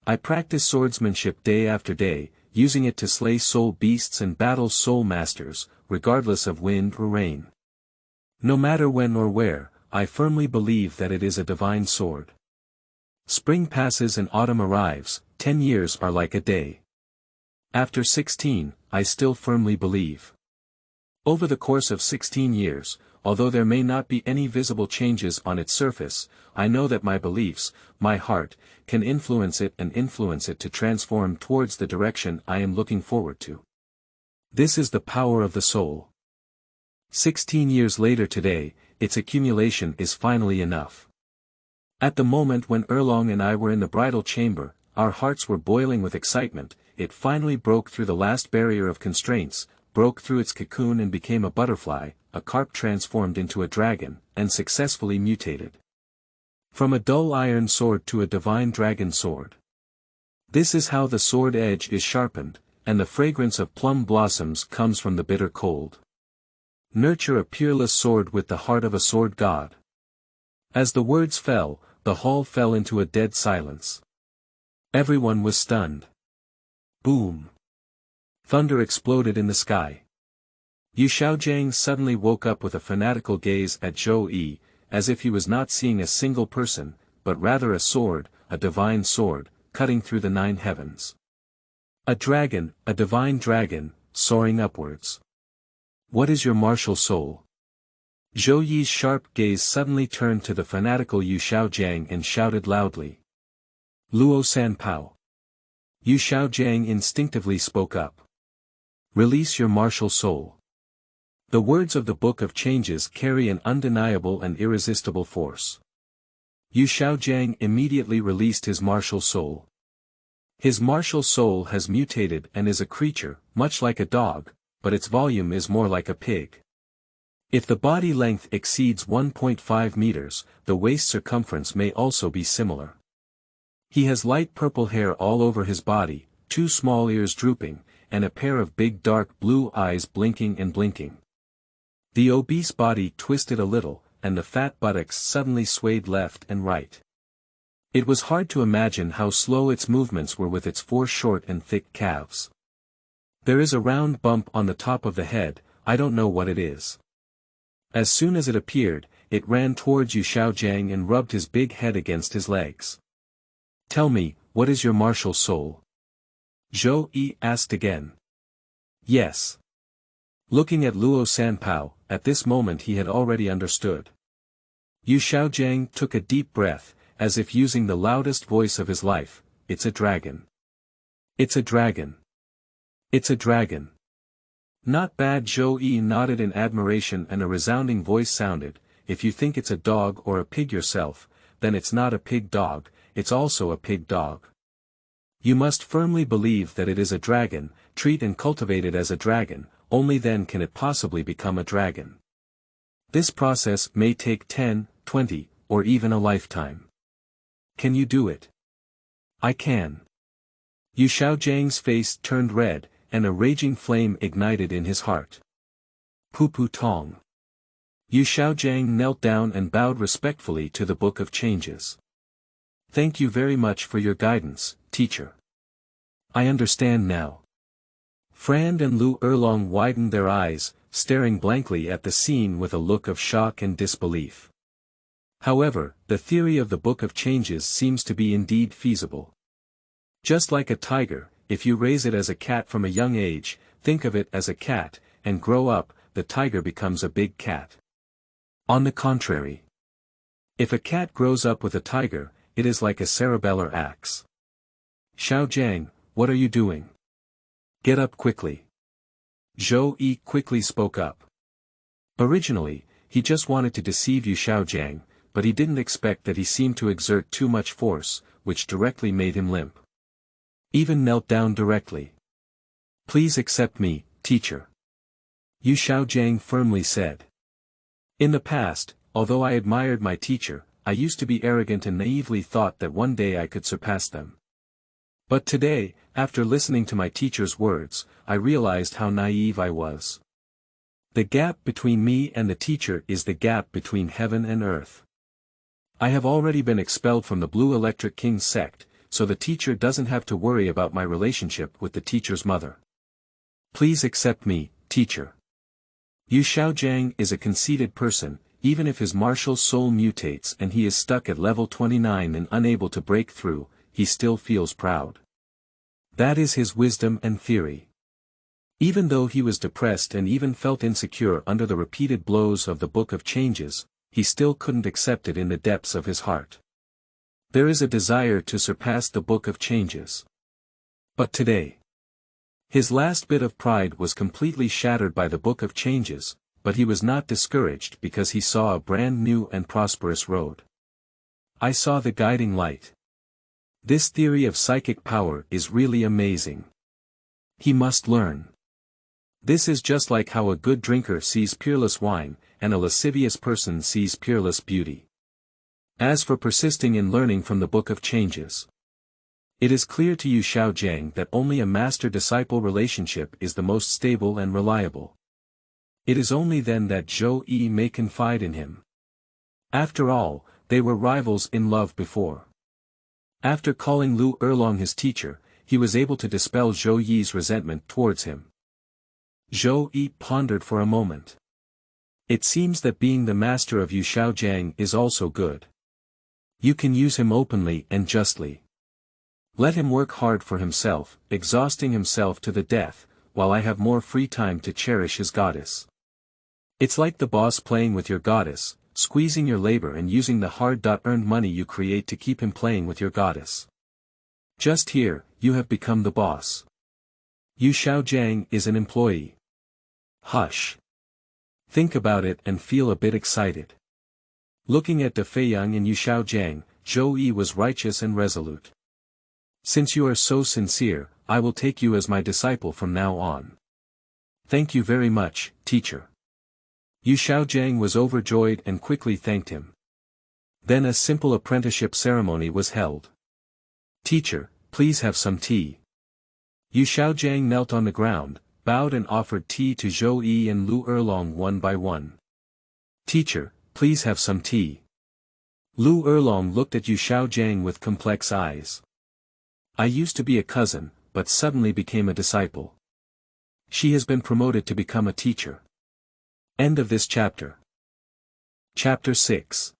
I practice swordsmanship day after day, using it to slay soul beasts and battle soul masters, regardless of wind or rain. No matter when or where, I firmly believe that it is a divine sword. Spring passes and autumn arrives, 10 years are like a day. After 16, I still firmly believe. Over the course of 16 years, although there may not be any visible changes on its surface, I know that my beliefs, my heart, can influence it and influence it to transform towards the direction I am looking forward to. This is the power of the soul. 16 years later today, its accumulation is finally enough. At the moment when Erlong and I were in the bridal chamber, our hearts were boiling with excitement. It finally broke through the last barrier of constraints, broke through its cocoon and became a butterfly, a carp transformed into a dragon, and successfully mutated. From a dull iron sword to a divine dragon sword. This is how the sword edge is sharpened, and the fragrance of plum blossoms comes from the bitter cold. Nurture a peerless sword with the heart of a sword god. As the words fell, the hall fell into a dead silence. Everyone was stunned. Boom! Thunder exploded in the sky. Yu Xiaogang suddenly woke up with a fanatical gaze at Zhou Yi, as if he was not seeing a single person, but rather a sword, a divine sword, cutting through the 9 heavens. A dragon, a divine dragon, soaring upwards. What is your martial soul? Zhou Yi's sharp gaze suddenly turned to the fanatical Yu Xiaogang and shouted loudly. Luo Sanpao. Yu Xiaogang instinctively spoke up. Release your martial soul. The words of the Book of Changes carry an undeniable and irresistible force. Yu Xiaogang immediately released his martial soul. His martial soul has mutated and is a creature, much like a dog, but its volume is more like a pig. If the body length exceeds 1.5 meters, the waist circumference may also be similar. He has light purple hair all over his body, 2 small ears drooping, and a pair of big dark blue eyes blinking and blinking. The obese body twisted a little, and the fat buttocks suddenly swayed left and right. It was hard to imagine how slow its movements were with its 4 short and thick calves. There is a round bump on the top of the head, I don't know what it is. As soon as it appeared, it ran towards Yu Xiaogang and rubbed his big head against his legs. Tell me, what is your martial soul? Zhou Yi asked again. Yes. Looking at Luo Sanpao, at this moment he had already understood. Yu Xiaogang took a deep breath, as if using the loudest voice of his life. It's a dragon. It's a dragon. It's a dragon. Not bad. Zhou Yi nodded in admiration and a resounding voice sounded, if you think it's a dog or a pig yourself, then it's not a pig dog, it's also a pig dog. You must firmly believe that it is a dragon, treat and cultivate it as a dragon, only then can it possibly become a dragon. This process may take 10, 20, or even a lifetime. Can you do it? I can. Yu Xiaogan's face turned red, and a raging flame ignited in his heart. Pu Tong. Yu Xiaogang knelt down and bowed respectfully to the Book of Changes. Thank you very much for your guidance, teacher. I understand now. Frand and Liu Erlong widened their eyes, staring blankly at the scene with a look of shock and disbelief. However, the theory of the Book of Changes seems to be indeed feasible. Just like a tiger, if you raise it as a cat from a young age, think of it as a cat, and grow up, the tiger becomes a big cat. On the contrary, if a cat grows up with a tiger, it is like a cerebellar axe. Xiaogang, what are you doing? Get up quickly. Zhou Yi quickly spoke up. Originally, he just wanted to deceive Yu Xiaogang, but he didn't expect that he seemed to exert too much force, which directly made him limp. Even knelt down directly. Please accept me, teacher. Yu Xiaogang firmly said. In the past, although I admired my teacher, I used to be arrogant and naively thought that one day I could surpass them. But today, after listening to my teacher's words, I realized how naive I was. The gap between me and the teacher is the gap between heaven and earth. I have already been expelled from the Blue Electric King's sect, so the teacher doesn't have to worry about my relationship with the teacher's mother. Please accept me, teacher. Yu Xiaogang is a conceited person, even if his martial soul mutates and he is stuck at level 29 and unable to break through, he still feels proud. That is his wisdom and theory. Even though he was depressed and even felt insecure under the repeated blows of the Book of Changes, he still couldn't accept it in the depths of his heart. There is a desire to surpass the Book of Changes. But today, his last bit of pride was completely shattered by the Book of Changes, but he was not discouraged because he saw a brand new and prosperous road. I saw the guiding light. This theory of psychic power is really amazing. He must learn. This is just like how a good drinker sees peerless wine, and a lascivious person sees peerless beauty. As for persisting in learning from the Book of Changes, it is clear to Yu Xiaogang that only a master-disciple relationship is the most stable and reliable. It is only then that Zhou Yi may confide in him. After all, they were rivals in love before. After calling Liu Erlong his teacher, he was able to dispel Zhou Yi's resentment towards him. Zhou Yi pondered for a moment. It seems that being the master of Yu Xiaogang is also good. You can use him openly and justly. Let him work hard for himself, exhausting himself to the death, while I have more free time to cherish his goddess. It's like the boss playing with your goddess, squeezing your labor and using the hard-earned money you create to keep him playing with your goddess. Just here, you have become the boss. Yu Xiaogang is an employee. Hush. Think about it and feel a bit excited. Looking at De Feiyang and Yu Xiaogang, Zhou Yi was righteous and resolute. Since you are so sincere, I will take you as my disciple from now on. Thank you very much, teacher. Yu Xiaogang was overjoyed and quickly thanked him. Then a simple apprenticeship ceremony was held. Teacher, please have some tea. Yu Xiaogang knelt on the ground, bowed and offered tea to Zhou Yi and Liu Erlong one by one. Teacher, please have some tea. Liu Erlong looked at Yu Xiaogang with complex eyes. I used to be a cousin, but suddenly became a disciple. She has been promoted to become a teacher. End of this chapter. Chapter 6.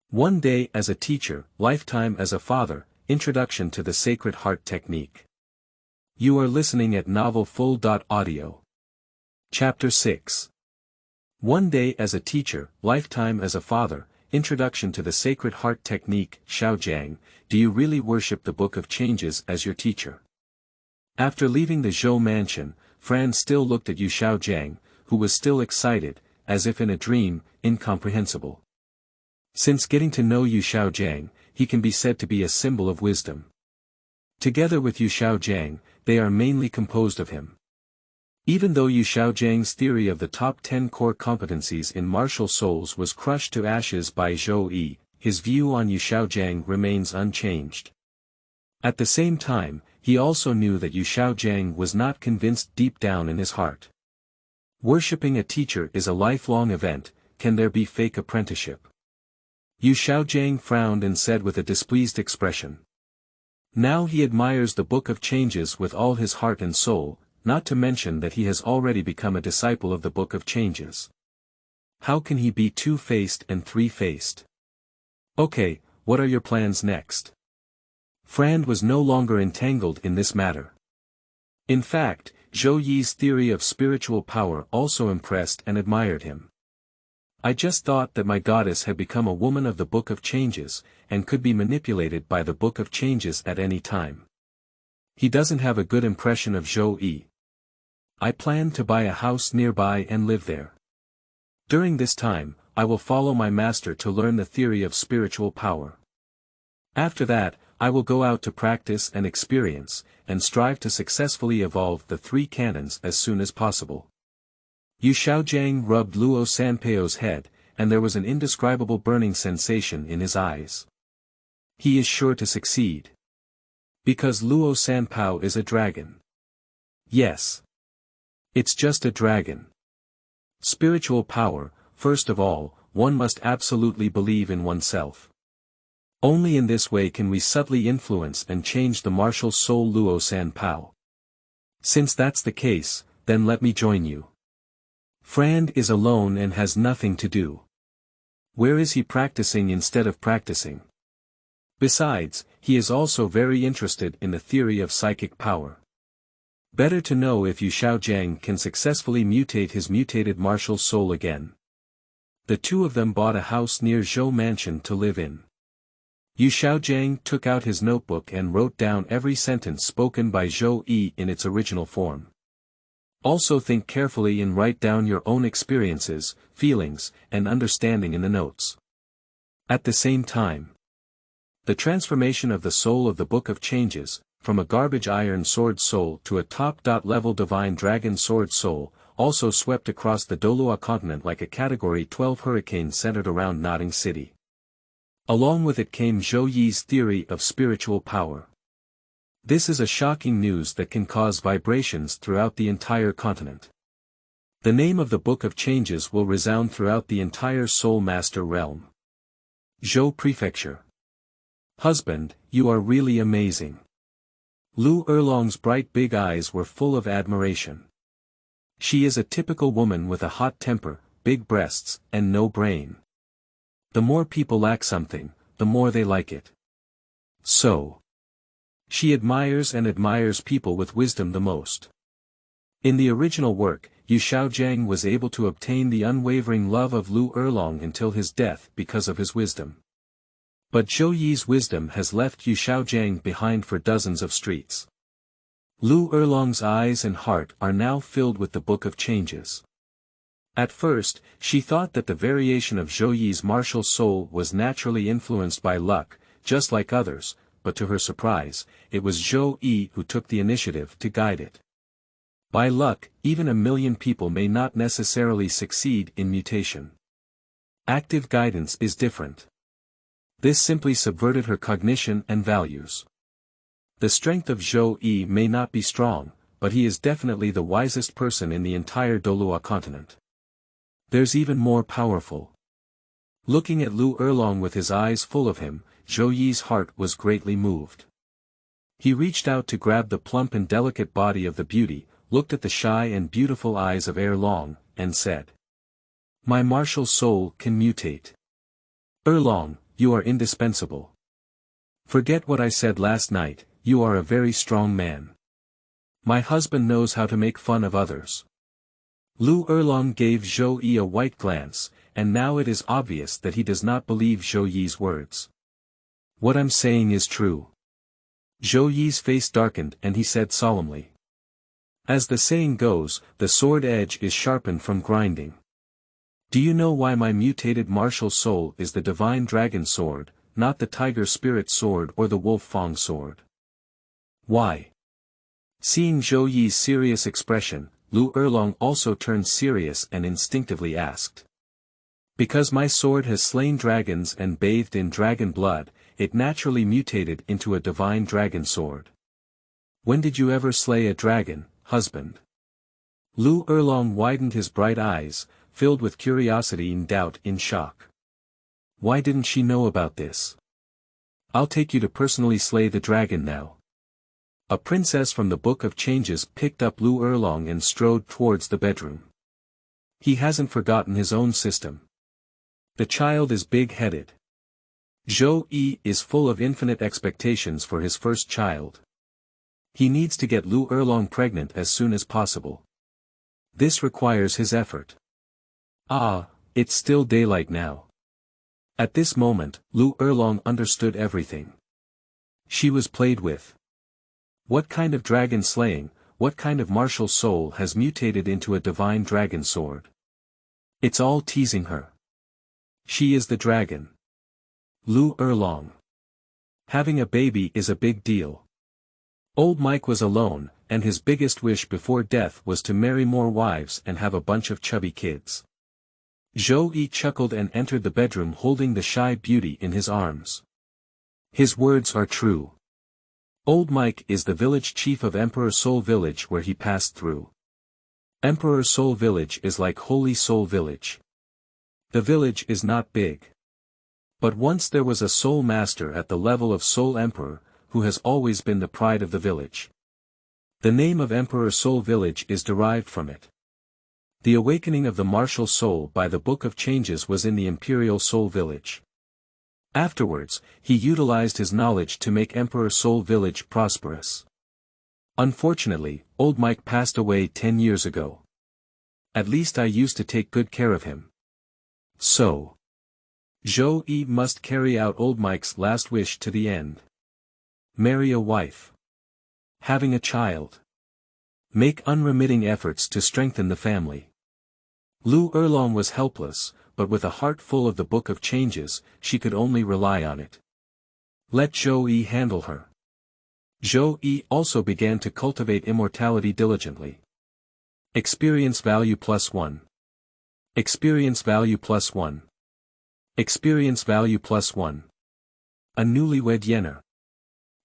One day as a teacher, lifetime as a father, introduction to the Sacred Heart Technique. You are listening at novelfull.audio. Chapter 6. One day as a teacher, lifetime as a father, introduction to the Sacred Heart Technique. Xiaogang, do you really worship the Book of Changes as your teacher? After leaving the Zhou mansion, Fran still looked at Yu Xiaogang, who was still excited, as if in a dream, incomprehensible. Since getting to know Yu Xiaogang, he can be said to be a symbol of wisdom. Together with Yu Xiaogang, they are mainly composed of him. Even though Yu Xiaogang's theory of the top 10 core competencies in martial souls was crushed to ashes by Zhou Yi, his view on Yu Xiaogang remains unchanged. At the same time, he also knew that Yu Xiaogang was not convinced deep down in his heart. Worshipping a teacher is a lifelong event. Can there be fake apprenticeship? Yu Xiaogang frowned and said with a displeased expression. Now he admires the Book of Changes with all his heart and soul, not to mention that he has already become a disciple of the Book of Changes. How can he be two-faced and three-faced? Okay, what are your plans next? Fran was no longer entangled in this matter. In fact, Zhou Yi's theory of spiritual power also impressed and admired him. I just thought that my goddess had become a woman of the Book of Changes, and could be manipulated by the Book of Changes at any time. He doesn't have a good impression of Zhou Yi. I plan to buy a house nearby and live there. During this time, I will follow my master to learn the theory of spiritual power. After that, I will go out to practice and experience, and strive to successfully evolve the 3 canons as soon as possible. Yu Xiaogang rubbed Luo Sanpao's head, and there was an indescribable burning sensation in his eyes. He is sure to succeed. Because Luo Sanpao is a dragon. Yes. It's just a dragon. Spiritual power, first of all, one must absolutely believe in oneself. Only in this way can we subtly influence and change the martial soul Luo Sanpao. Since that's the case, then let me join you. Fran is alone and has nothing to do. Where is he practicing instead of practicing? Besides, he is also very interested in the theory of psychic power. Better to know if Yu Xiaogang can successfully mutate his mutated martial soul again. The two of them bought a house near Zhou Mansion to live in. Yu Xiaogang took out his notebook and wrote down every sentence spoken by Zhou Yi in its original form. Also think carefully and write down your own experiences, feelings, and understanding in the notes. At the same time, the transformation of the soul of the Book of Changes, from a garbage iron sword soul to a top-level divine dragon sword soul, also swept across the Douluo Continent like a Category 12 hurricane centered around Nodding City. Along with it came Zhou Yi's theory of spiritual power. This is a shocking news that can cause vibrations throughout the entire continent. The name of the Book of Changes will resound throughout the entire Soul Master realm. Zhou Prefecture. Husband, you are really amazing. Liu Erlong's bright big eyes were full of admiration. She is a typical woman with a hot temper, big breasts, and no brain. The more people lack something, the more they like it. So, she admires people with wisdom the most. In the original work, Yu Xiaogang was able to obtain the unwavering love of Liu Erlong until his death because of his wisdom. But Zhou Yi's wisdom has left Yu Xiaogang behind for dozens of streets. Liu Erlong's eyes and heart are now filled with the Book of Changes. At first, she thought that the variation of Zhou Yi's martial soul was naturally influenced by luck, just like others, but to her surprise, it was Zhou Yi who took the initiative to guide it. By luck, even 1,000,000 people may not necessarily succeed in mutation. Active guidance is different. This simply subverted her cognition and values. The strength of Zhou Yi may not be strong, but he is definitely the wisest person in the entire Douluo Continent. There's even more powerful. Looking at Liu Erlong with his eyes full of him, Zhou Yi's heart was greatly moved. He reached out to grab the plump and delicate body of the beauty, looked at the shy and beautiful eyes of Erlong, and said, "My martial soul can mutate. Erlong, you are indispensable. Forget what I said last night, you are a very strong man. My husband knows how to make fun of others." Liu Erlong gave Zhou Yi a white glance, and now it is obvious that he does not believe Zhou Yi's words. "What I'm saying is true." Zhou Yi's face darkened and he said solemnly. "As the saying goes, the sword edge is sharpened from grinding. Do you know why my mutated martial soul is the divine dragon sword, not the tiger spirit sword or the wolf fang sword?" "Why?" Seeing Zhou Yi's serious expression, Liu Erlong also turned serious and instinctively asked. "Because my sword has slain dragons and bathed in dragon blood, it naturally mutated into a divine dragon sword." "When did you ever slay a dragon, husband?" Liu Erlong widened his bright eyes, filled with curiosity and doubt in shock. Why didn't she know about this? "I'll take you to personally slay the dragon now." A princess from the Book of Changes picked up Liu Erlong and strode towards the bedroom. He hasn't forgotten his own system. The child is big-headed. Zhou Yi is full of infinite expectations for his first child. He needs to get Liu Erlong pregnant as soon as possible. This requires his effort. It's still daylight now. At this moment, Liu Erlong understood everything. She was played with. What kind of dragon slaying, what kind of martial soul has mutated into a divine dragon sword? It's all teasing her. She is the dragon. Liu Erlong. Having a baby is a big deal. Old Mike was alone, and his biggest wish before death was to marry more wives and have a bunch of chubby kids. Zhou Yi chuckled and entered the bedroom holding the shy beauty in his arms. His words are true. Old Mike is the village chief of Emperor Soul Village where he passed through. Emperor Soul Village is like Holy Soul Village. The village is not big. But once there was a Soul Master at the level of Soul Emperor, who has always been the pride of the village. The name of Emperor Soul Village is derived from it. The awakening of the martial soul by the Book of Changes was in the Imperial Soul Village. Afterwards, he utilized his knowledge to make Emperor Soul Village prosperous. Unfortunately, old Mike passed away 10 years ago. At least I used to take good care of him. So, Zhou Yi must carry out old Mike's last wish to the end. Marry a wife. Having a child. Make unremitting efforts to strengthen the family. Liu Erlong was helpless, but with a heart full of the Book of Changes, she could only rely on it. Let Zhou Yi handle her. Zhou Yi also began to cultivate immortality diligently. Experience value +1. Experience value +1. Experience value +1. A newlywed yener.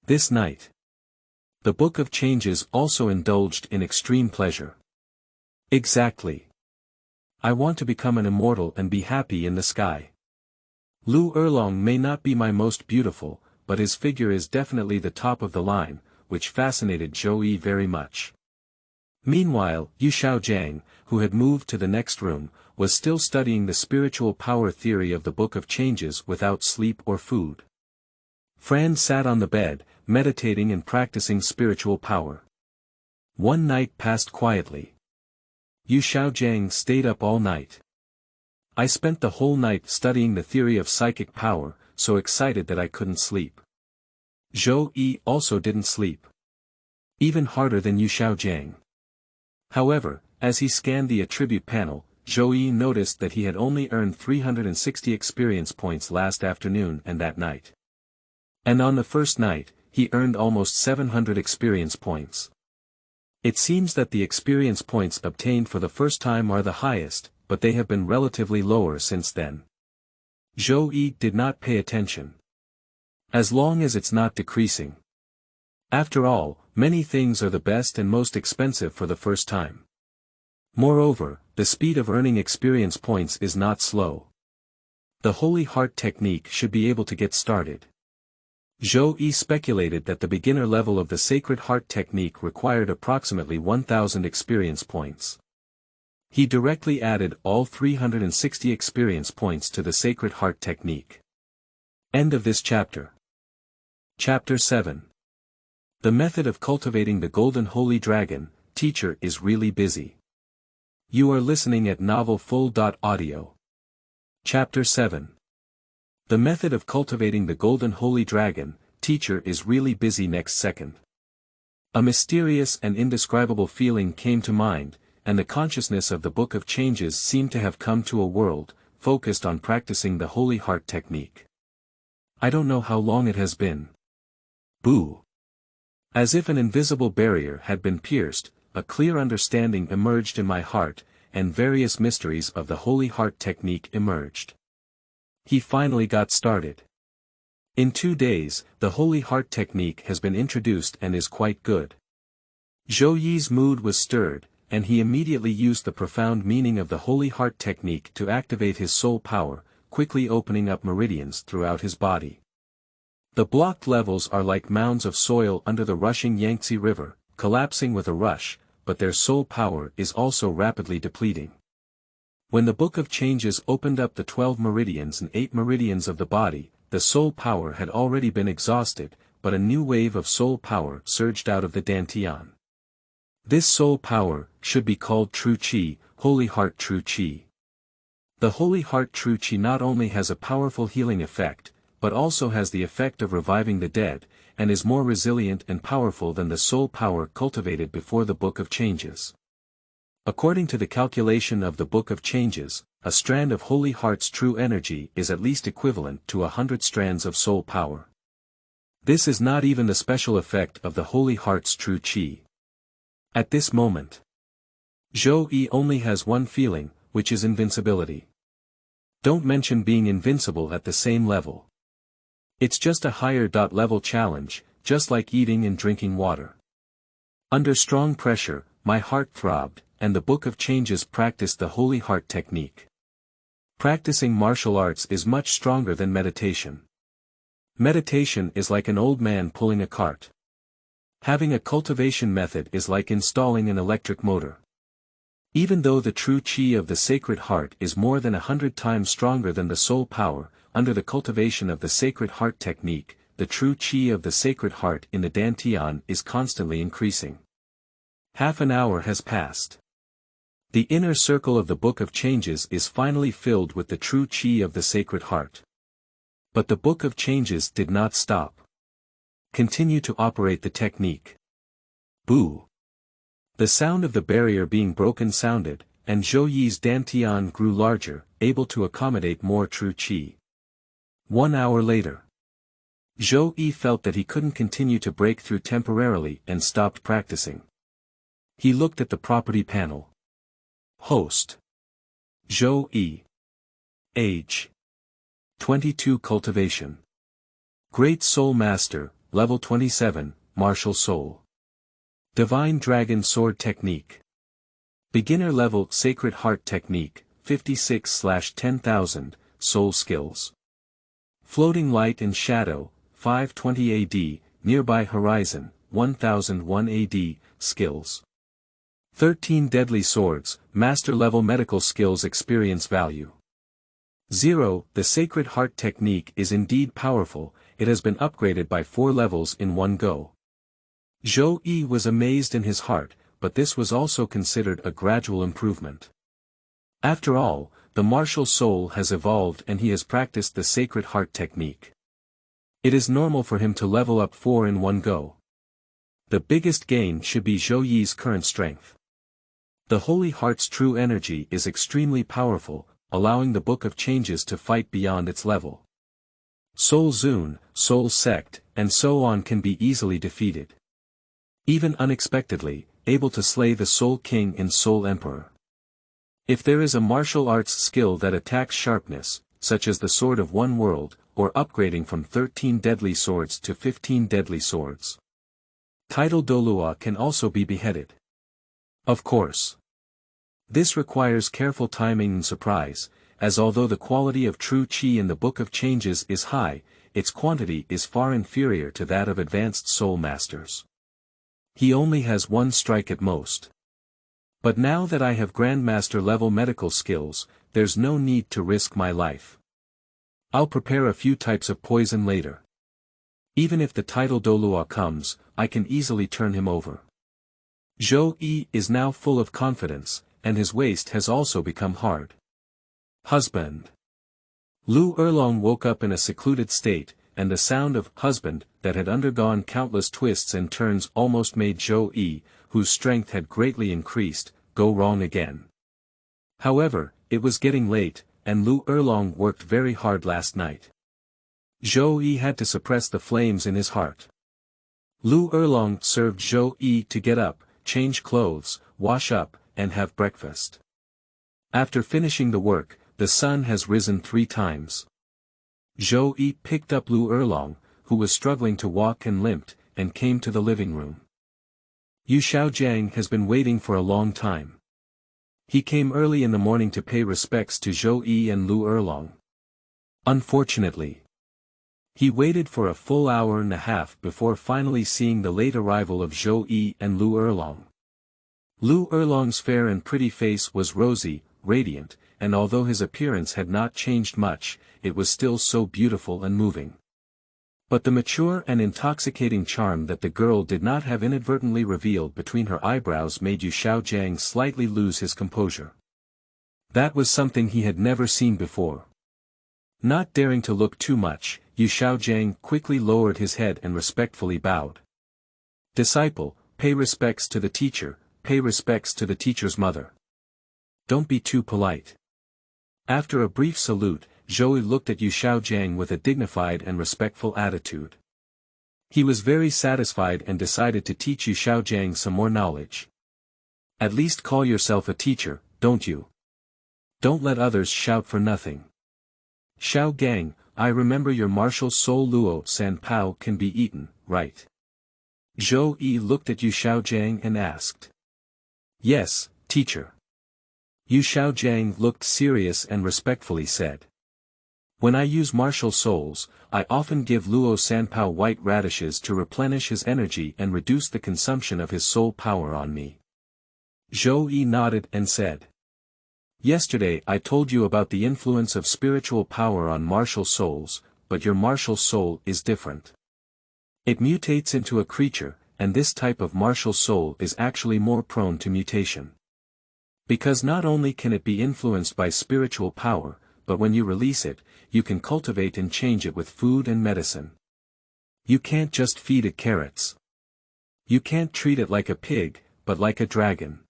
This night. The Book of Changes also indulged in extreme pleasure. Exactly. I want to become an immortal and be happy in the sky. Liu Erlong may not be my most beautiful, but his figure is definitely the top of the line, which fascinated Zhou Yi very much. Meanwhile, Yu Xiaogang, who had moved to the next room, was still studying the spiritual power theory of the Book of Changes without sleep or food. Fran sat on the bed, meditating and practicing spiritual power. One night passed quietly. Yu Xiaogang stayed up all night. I spent the whole night studying the theory of psychic power, so excited that I couldn't sleep. Zhou Yi also didn't sleep. Even harder than Yu Xiaogang. However, as he scanned the attribute panel, Zhou Yi noticed that he had only earned 360 experience points last afternoon and that night. And on the first night, he earned almost 700 experience points. It seems that the experience points obtained for the first time are the highest, but they have been relatively lower since then. Zhou Yi did not pay attention. As long as it's not decreasing. After all, many things are the best and most expensive for the first time. Moreover, the speed of earning experience points is not slow. The Holy Heart technique should be able to get started. Zhou Yi speculated that the beginner level of the Sacred Heart technique required approximately 1,000 experience points. He directly added all 360 experience points to the Sacred Heart technique. End of this chapter. Chapter 7. The method of cultivating the Golden Holy Dragon, teacher is really busy. You are listening at novelfull.audio. Chapter 7. The method of cultivating the Golden Holy Dragon, teacher is really busy. Next second. A mysterious and indescribable feeling came to mind, and the consciousness of the Book of Changes seemed to have come to a world, focused on practicing the Holy Heart technique. I don't know how long it has been. Boo. As if an invisible barrier had been pierced, a clear understanding emerged in my heart, and various mysteries of the Holy Heart technique emerged. He finally got started. In 2 days, the Holy Heart technique has been introduced and is quite good. Zhou Yi's mood was stirred, and he immediately used the profound meaning of the Holy Heart technique to activate his soul power, quickly opening up meridians throughout his body. The blocked levels are like mounds of soil under the rushing Yangtze River, collapsing with a rush, but their soul power is also rapidly depleting. When the Book of Changes opened up the 12 meridians and 8 meridians of the body, the soul power had already been exhausted, but a new wave of soul power surged out of the dantian. This soul power should be called True Qi, Holy Heart True Qi. The Holy Heart True Qi not only has a powerful healing effect, but also has the effect of reviving the dead, and is more resilient and powerful than the soul power cultivated before the Book of Changes. According to the calculation of the Book of Changes, a strand of Holy Heart's true energy is at least equivalent to 100 strands of soul power. This is not even the special effect of the Holy Heart's true Qi. At this moment, Zhou Yi only has one feeling, which is invincibility. Don't mention being invincible at the same level. It's just a higher level challenge, just like eating and drinking water. Under strong pressure, my heart throbbed, and the Book of Changes practiced the Holy Heart technique. Practicing martial arts is much stronger than meditation. Meditation is like an old man pulling a cart. Having a cultivation method is like installing an electric motor. Even though the true Qi of the Sacred Heart is more than 100 times stronger than the soul power, under the cultivation of the Sacred Heart technique, the true Qi of the Sacred Heart in the dantian is constantly increasing. Half an hour has passed. The inner circle of the Book of Changes is finally filled with the true Qi of the Sacred Heart. But the Book of Changes did not stop. Continue to operate the technique. Boo. The sound of the barrier being broken sounded, and Zhou Yi's dantian grew larger, able to accommodate more true qi. 1 hour later. Zhou Yi felt that he couldn't continue to break through temporarily and stopped practicing. He looked at the property panel. Host. Zhou Yi. Age. 22. Cultivation. Great Soul Master, Level 27, Martial Soul. Divine Dragon Sword Technique. Beginner Level Sacred Heart Technique, 56/10,000, Soul Skills. Floating Light and Shadow, 520 AD, Nearby Horizon, 1001 AD, Skills. 13 Deadly Swords, Master Level Medical Skills Experience Value. 0. The Sacred Heart Technique is indeed powerful, it has been upgraded by 4 levels in one go. Zhou Yi was amazed in his heart, but this was also considered a gradual improvement. After all, the martial soul has evolved and he has practiced the Sacred Heart Technique. It is normal for him to level up 4 in one go. The biggest gain should be Zhou Yi's current strength. The Holy Heart's true energy is extremely powerful, allowing the Book of Changes to fight beyond its level. Soul Zun, Soul Sect, and so on can be easily defeated. Even unexpectedly, able to slay the Soul King and Soul Emperor. If there is a martial arts skill that attacks sharpness, such as the Sword of One World, or upgrading from 13 deadly swords to 15 deadly swords. Title Douluo can also be beheaded. Of course. This requires careful timing and surprise, as although the quality of true qi in the Book of Changes is high, its quantity is far inferior to that of advanced soul masters. He only has 1 strike at most. But now that I have Grandmaster level medical skills, there's no need to risk my life. I'll prepare a few types of poison later. Even if the title Douluo comes, I can easily turn him over. Zhou Yi is now full of confidence, and his waist has also become hard. Husband. Liu Erlong woke up in a secluded state, and the sound of husband that had undergone countless twists and turns almost made Zhou Yi, whose strength had greatly increased, go wrong again. However, it was getting late, and Liu Erlong worked very hard last night. Zhou Yi had to suppress the flames in his heart. Liu Erlong served Zhou Yi to get up, change clothes, wash up, and have breakfast. After finishing the work, the sun has risen 3 times. Zhou Yi picked up Liu Erlong, who was struggling to walk and limped, and came to the living room. Yu Xiaogang has been waiting for a long time. He came early in the morning to pay respects to Zhou Yi and Liu Erlong. Unfortunately, he waited for a full hour and a half before finally seeing the late arrival of Zhou Yi and Liu Erlong. Liu Erlong's fair and pretty face was rosy, radiant, and although his appearance had not changed much, it was still so beautiful and moving. But the mature and intoxicating charm that the girl did not have inadvertently revealed between her eyebrows made Yu Xiaogang slightly lose his composure. That was something he had never seen before. Not daring to look too much, Yu Xiaogang quickly lowered his head and respectfully bowed. Disciple, pay respects to the teacher, pay respects to the teacher's mother. Don't be too polite. After a brief salute, Zhou Yi looked at Yu Xiaogang with a dignified and respectful attitude. He was very satisfied and decided to teach Yu Xiaogang some more knowledge. At least call yourself a teacher, don't you? Don't let others shout for nothing. Xiaogang, I remember your martial soul Luo Sanpao can be eaten, right? Zhou Yi looked at Yu Xiaogang and asked. Yes, teacher. Yu Xiaogang looked serious and respectfully said. When I use martial souls, I often give Luo Sanpao white radishes to replenish his energy and reduce the consumption of his soul power on me. Zhou Yi nodded and said. Yesterday I told you about the influence of spiritual power on martial souls, but your martial soul is different. It mutates into a creature, and this type of martial soul is actually more prone to mutation. Because not only can it be influenced by spiritual power, but when you release it, you can cultivate and change it with food and medicine. You can't just feed it carrots. You can't treat it like a pig, but like a dragon.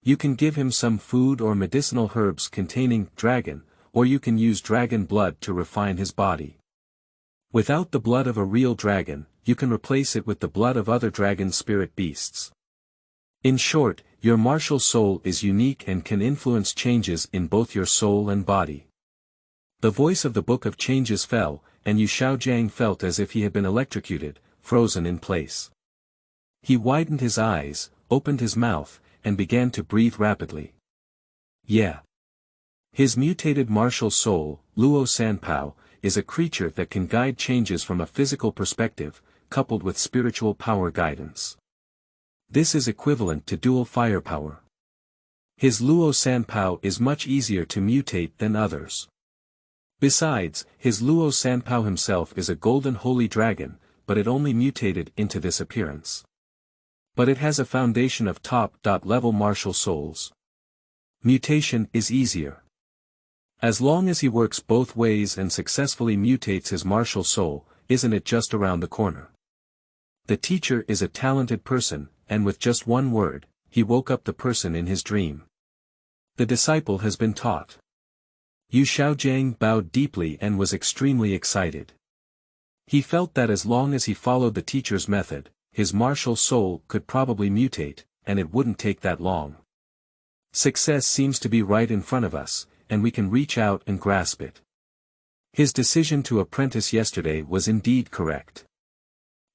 You can give him some food or medicinal herbs containing dragon, or you can use dragon blood to refine his body. Without the blood of a real dragon, you can replace it with the blood of other dragon spirit beasts. In short, your martial soul is unique and can influence changes in both your soul and body. The voice of the Book of Changes fell, and Yu Xiaogang felt as if he had been electrocuted, frozen in place. He widened his eyes, opened his mouth, and began to breathe rapidly. Yeah. His mutated martial soul, Luo Sanpao, is a creature that can guide changes from a physical perspective, coupled with spiritual power guidance. This is equivalent to dual firepower. His Luo Sanpao is much easier to mutate than others. Besides, his Luo Sanpao himself is a golden holy dragon, but it only mutated into this appearance. But it has a foundation of top-level martial souls. Mutation is easier. As long as he works both ways and successfully mutates his martial soul, isn't it just around the corner? The teacher is a talented person, and with just one word, he woke up the person in his dream. The disciple has been taught. Yu Xiaogang bowed deeply and was extremely excited. He felt that as long as he followed the teacher's method, his martial soul could probably mutate, and it wouldn't take that long. Success seems to be right in front of us, and we can reach out and grasp it. His decision to apprentice yesterday was indeed correct.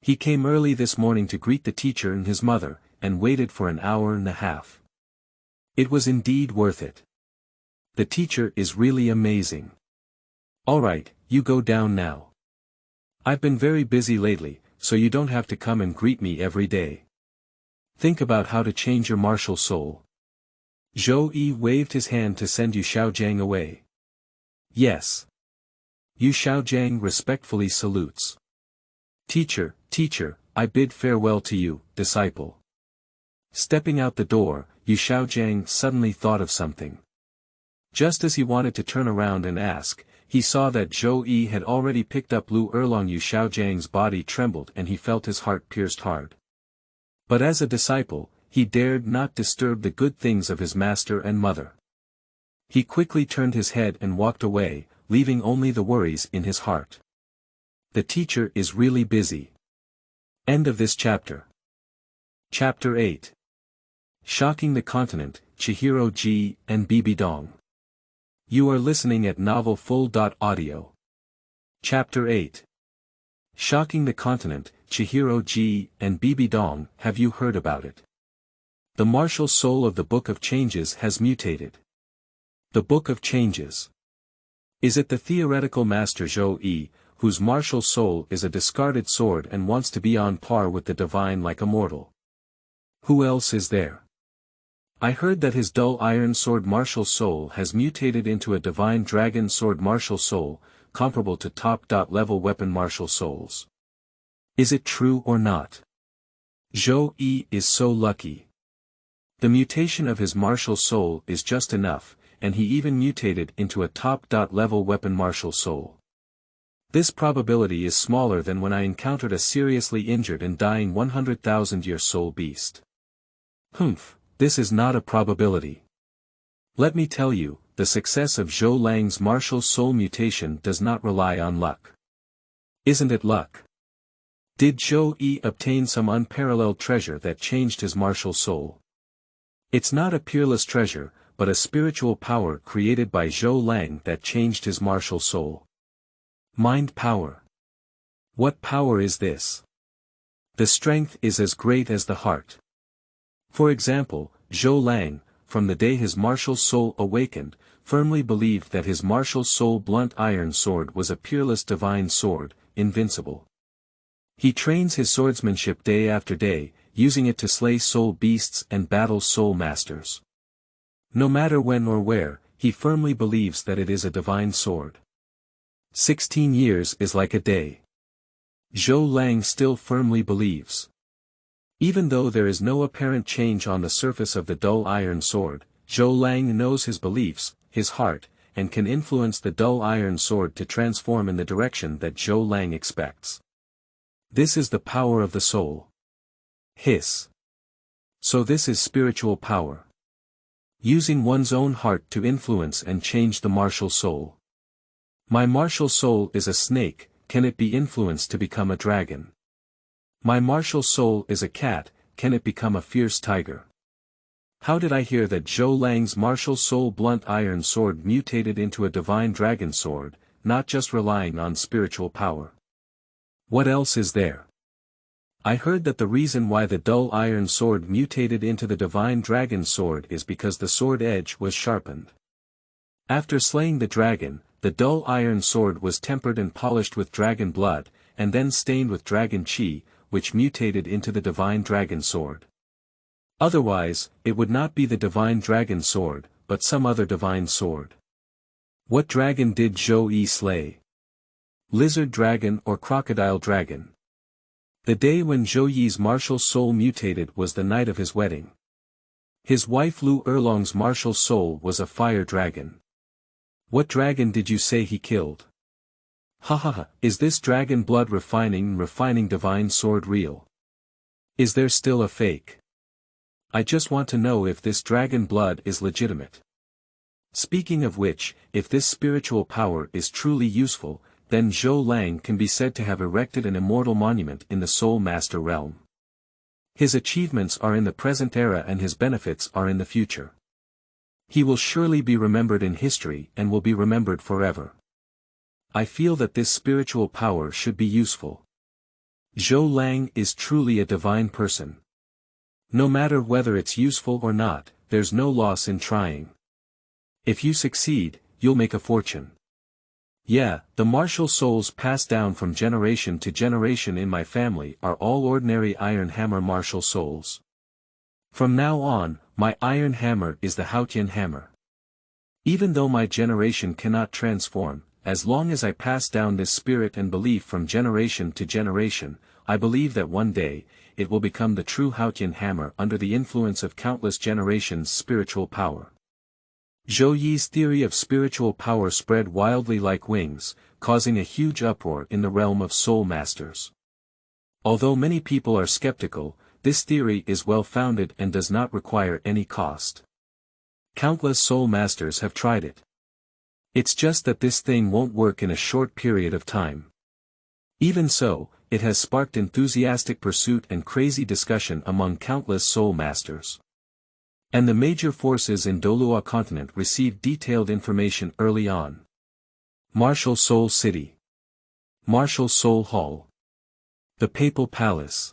He came early this morning to greet the teacher and his mother, and waited for an hour and a half. It was indeed worth it. The teacher is really amazing. Alright, you go down now. I've been very busy lately, so you don't have to come and greet me every day. Think about how to change your martial soul. Zhou Yi waved his hand to send Yu Xiaogang away. Yes. Yu Xiaogang respectfully salutes. Teacher, I bid farewell to you, disciple. Stepping out the door, Yu Xiaogang suddenly thought of something. Just as he wanted to turn around and ask, he saw that Zhou Yi had already picked up Liu Erlong. Yu Xiaogang's body trembled and he felt his heart pierced hard. But as a disciple, he dared not disturb the good things of his master and mother. He quickly turned his head and walked away, leaving only the worries in his heart. The teacher is really busy. End of this chapter. Chapter 8. Shocking the Continent, Chihiro Ji and Bibidong. You are listening at novelfull.audio. Chapter 8. Shocking the Continent, Chihiro Ji and Bibidong. Have you heard about it? The martial soul of the Book of Changes has mutated. The Book of Changes. Is it the theoretical master Zhou Yi, whose martial soul is a discarded sword and wants to be on par with the divine like a mortal? Who else is there? I heard that his dull iron sword martial soul has mutated into a divine dragon sword martial soul, comparable to top-level weapon martial souls. Is it true or not? Zhou Yi is so lucky. The mutation of his martial soul is just enough, and he even mutated into a top-level weapon martial soul. This probability is smaller than when I encountered a seriously injured and dying 100,000-year soul beast. This is not a probability. Let me tell you, the success of Zhou Lang's martial soul mutation does not rely on luck. Isn't it luck? Did Zhou Yi obtain some unparalleled treasure that changed his martial soul? It's not a peerless treasure, but a spiritual power created by Zhou Lang that changed his martial soul. Mind power. What power is this? The strength is as great as the heart. For example, Zhou Lang, from the day his martial soul awakened, firmly believed that his martial soul blunt iron sword was a peerless divine sword, invincible. He trains his swordsmanship day after day, using it to slay soul beasts and battle soul masters. No matter when or where, he firmly believes that it is a divine sword. 16 years is like a day. Zhou Lang still firmly believes. Even though there is no apparent change on the surface of the dull iron sword, Zhou Lang knows his beliefs, his heart, and can influence the dull iron sword to transform in the direction that Zhou Lang expects. This is the power of the soul. Hiss. So this is spiritual power. Using one's own heart to influence and change the martial soul. My martial soul is a snake, can it be influenced to become a dragon? My martial soul is a cat, can it become a fierce tiger? How did I hear that Zhou Lang's martial soul blunt iron sword mutated into a divine dragon sword, not just relying on spiritual power? What else is there? I heard that the reason why the dull iron sword mutated into the divine dragon sword is because the sword edge was sharpened. After slaying the dragon, the dull iron sword was tempered and polished with dragon blood, and then stained with dragon chi, which mutated into the divine dragon sword. Otherwise, it would not be the divine dragon sword, but some other divine sword. What dragon did Zhou Yi slay? Lizard dragon or crocodile dragon? The day when Zhou Yi's martial soul mutated was the night of his wedding. His wife Liu Erlong's martial soul was a fire dragon. What dragon did you say he killed? Ha ha ha, is this dragon blood refining divine sword real? Is there still a fake? I just want to know if this dragon blood is legitimate. Speaking of which, if this spiritual power is truly useful, then Zhou Lang can be said to have erected an immortal monument in the Soul Master realm. His achievements are in the present era and his benefits are in the future. He will surely be remembered in history and will be remembered forever. I feel that this spiritual power should be useful. Zhou Lang is truly a divine person. No matter whether it's useful or not, there's no loss in trying. If you succeed, you'll make a fortune. Yeah, the martial souls passed down from generation to generation in my family are all ordinary iron hammer martial souls. From now on, my iron hammer is the Haotian hammer. Even though my generation cannot transform, as long as I pass down this spirit and belief from generation to generation, I believe that one day, it will become the true Haotian hammer under the influence of countless generations' spiritual power. Zhou Yi's theory of spiritual power spread wildly like wings, causing a huge uproar in the realm of soul masters. Although many people are skeptical, this theory is well-founded and does not require any cost. Countless soul masters have tried it. It's just that this thing won't work in a short period of time. Even so, it has sparked enthusiastic pursuit and crazy discussion among countless soul masters. And the major forces in Douluo Continent received detailed information early on. Martial Soul City. Martial Soul Hall. The Papal Palace.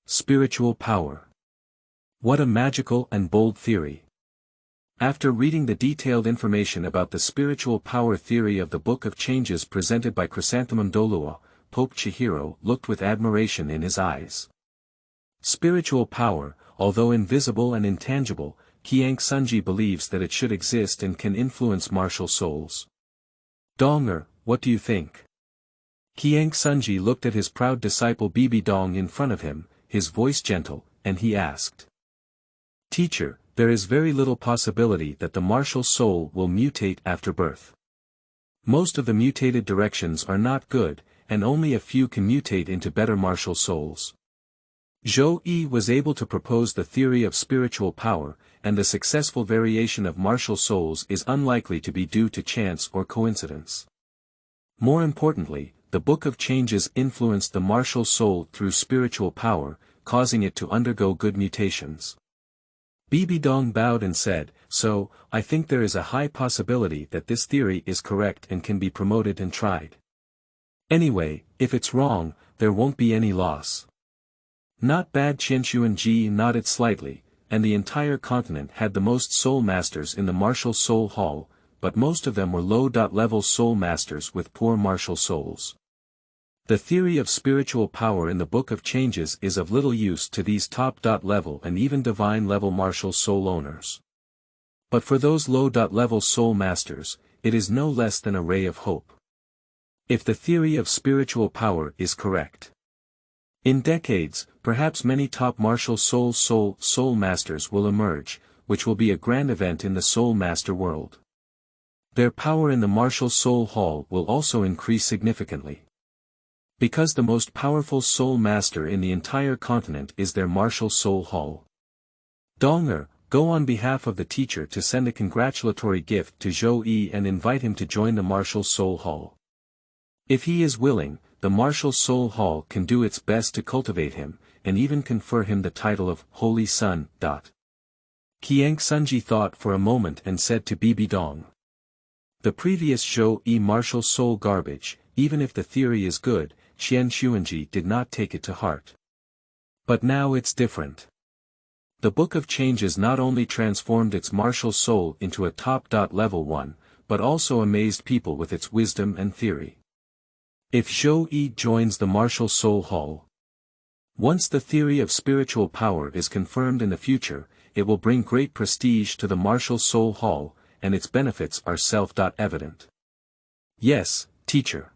Spiritual power. What a magical and bold theory. After reading the detailed information about the spiritual power theory of the Book of Changes presented by Chrysanthemum Douluo, Pope Chihiro looked with admiration in his eyes. Spiritual power, although invisible and intangible, Qiang Sunji believes that it should exist and can influence martial souls. Donger, what do you think? Qiang Sunji looked at his proud disciple Bibidong in front of him, his voice gentle, and he asked. Teacher, there is very little possibility that the martial soul will mutate after birth. Most of the mutated directions are not good, and only a few can mutate into better martial souls. Zhou Yi was able to propose the theory of spiritual power, and the successful variation of martial souls is unlikely to be due to chance or coincidence. More importantly, the Book of Changes influenced the martial soul through spiritual power, causing it to undergo good mutations. Bibidong bowed and said, so, I think there is a high possibility that this theory is correct and can be promoted and tried. Anyway, if it's wrong, there won't be any loss. Not bad. Qianshuan Ji nodded slightly, and the entire continent had the most soul masters in the martial soul hall, but most of them were low-level soul masters with poor martial souls. The theory of spiritual power in the Book of Changes is of little use to these top-level and even divine-level martial soul owners. But for those low-level soul masters, it is no less than a ray of hope. If the theory of spiritual power is correct. In decades, perhaps many top martial soul masters will emerge, which will be a grand event in the soul master world. Their power in the martial soul hall will also increase significantly. Because the most powerful soul master in the entire continent is their martial soul hall. Donger, go on behalf of the teacher to send a congratulatory gift to Zhou Yi and invite him to join the Martial Soul Hall. If he is willing, the Martial Soul Hall can do its best to cultivate him, and even confer him the title of Holy Son. Qiang Sunji thought for a moment and said to Bibidong. The previous Zhou Yi martial soul garbage, even if the theory is good, Qian Xuanji did not take it to heart. But now it's different. The Book of Changes not only transformed its martial soul into a top. Level 1, but also amazed people with its wisdom and theory. If Zhou Yi joins the Martial Soul Hall, once the theory of spiritual power is confirmed in the future, it will bring great prestige to the Martial Soul Hall, and its benefits are self-evident. Yes, teacher.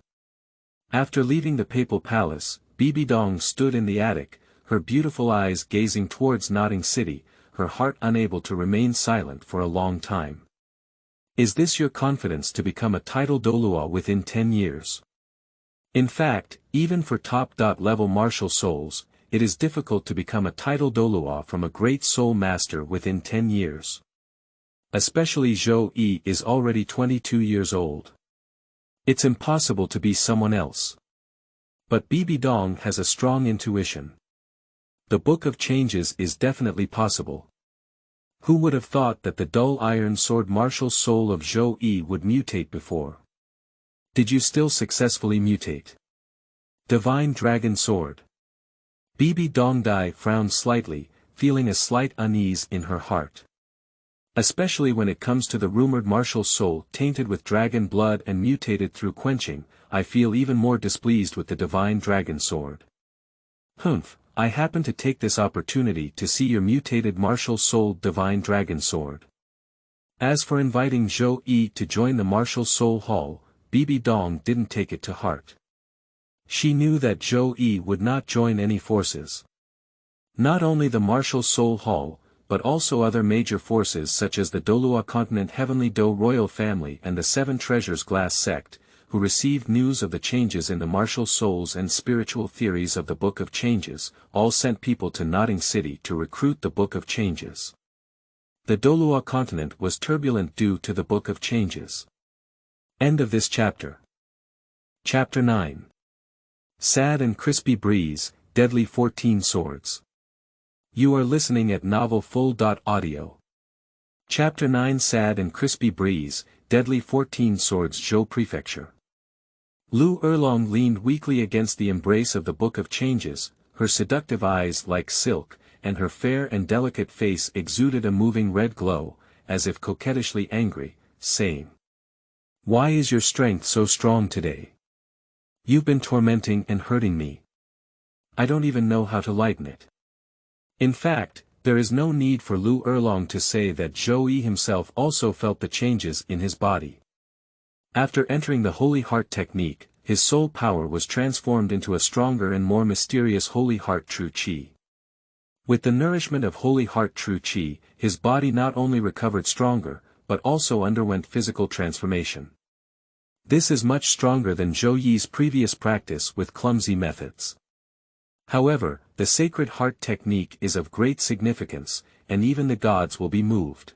After leaving the papal palace, Bibidong stood in the attic, her beautiful eyes gazing towards Nodding City, her heart unable to remain silent for a long time. Is this your confidence to become a title Douluo within 10 years? In fact, even for top-level martial souls, it is difficult to become a title Douluo from a great soul master within 10 years. Especially Zhou Yi is already 22 years old. It's impossible to be someone else. But Bibidong has a strong intuition. The Book of Changes is definitely possible. Who would have thought that the dull iron sword martial soul of Zhou Yi would mutate before? Did you still successfully mutate? Divine Dragon Sword. Bibidong Dai frowned slightly, feeling a slight unease in her heart. Especially when it comes to the rumored martial soul tainted with dragon blood and mutated through quenching, I feel even more displeased with the Divine Dragon Sword. Humph, I happen to take this opportunity to see your mutated martial soul Divine Dragon Sword. As for inviting Zhou Yi to join the Martial Soul Hall, Bibidong didn't take it to heart. She knew that Zhou Yi would not join any forces. Not only the Martial Soul Hall, but also other major forces such as the Douluo Continent Heavenly Do royal family and the Seven Treasures Glass sect, who received news of the changes in the martial souls and spiritual theories of the Book of Changes, all sent people to Nodding City to recruit the Book of Changes. The Douluo Continent was turbulent due to the Book of Changes. End of this chapter. Chapter 9. Sad and Crispy Breeze, Deadly 14 Swords. You are listening at Novel Full.audio. Chapter 9 Sad and Crispy Breeze, Deadly 14 Swords Zhou Prefecture. Liu Erlong leaned weakly against the embrace of the Book of Changes, her seductive eyes like silk, and her fair and delicate face exuded a moving red glow, as if coquettishly angry, saying, "Why is your strength so strong today? You've been tormenting and hurting me. I don't even know how to lighten it." In fact, there is no need for Liu Erlong to say that Zhou Yi himself also felt the changes in his body. After entering the Holy Heart technique, his soul power was transformed into a stronger and more mysterious Holy Heart True Qi. With the nourishment of Holy Heart True Qi, his body not only recovered stronger, but also underwent physical transformation. This is much stronger than Zhou Yi's previous practice with clumsy methods. However, the Sacred Heart technique is of great significance, and even the gods will be moved.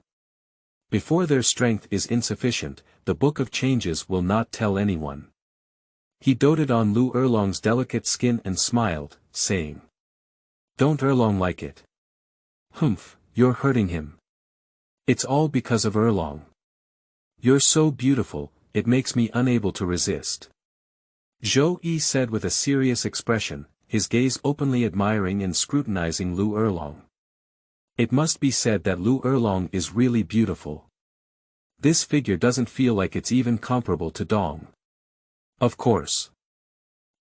Before their strength is insufficient, the Book of Changes will not tell anyone. He doted on Liu Erlong's delicate skin and smiled, saying, "Don't Erlong like it? Humph, you're hurting him. It's all because of Erlong. You're so beautiful, it makes me unable to resist." Zhou Yi said with a serious expression, his gaze openly admiring and scrutinizing Liu Erlong. It must be said that Liu Erlong is really beautiful. This figure doesn't feel like it's even comparable to Dong. Of course.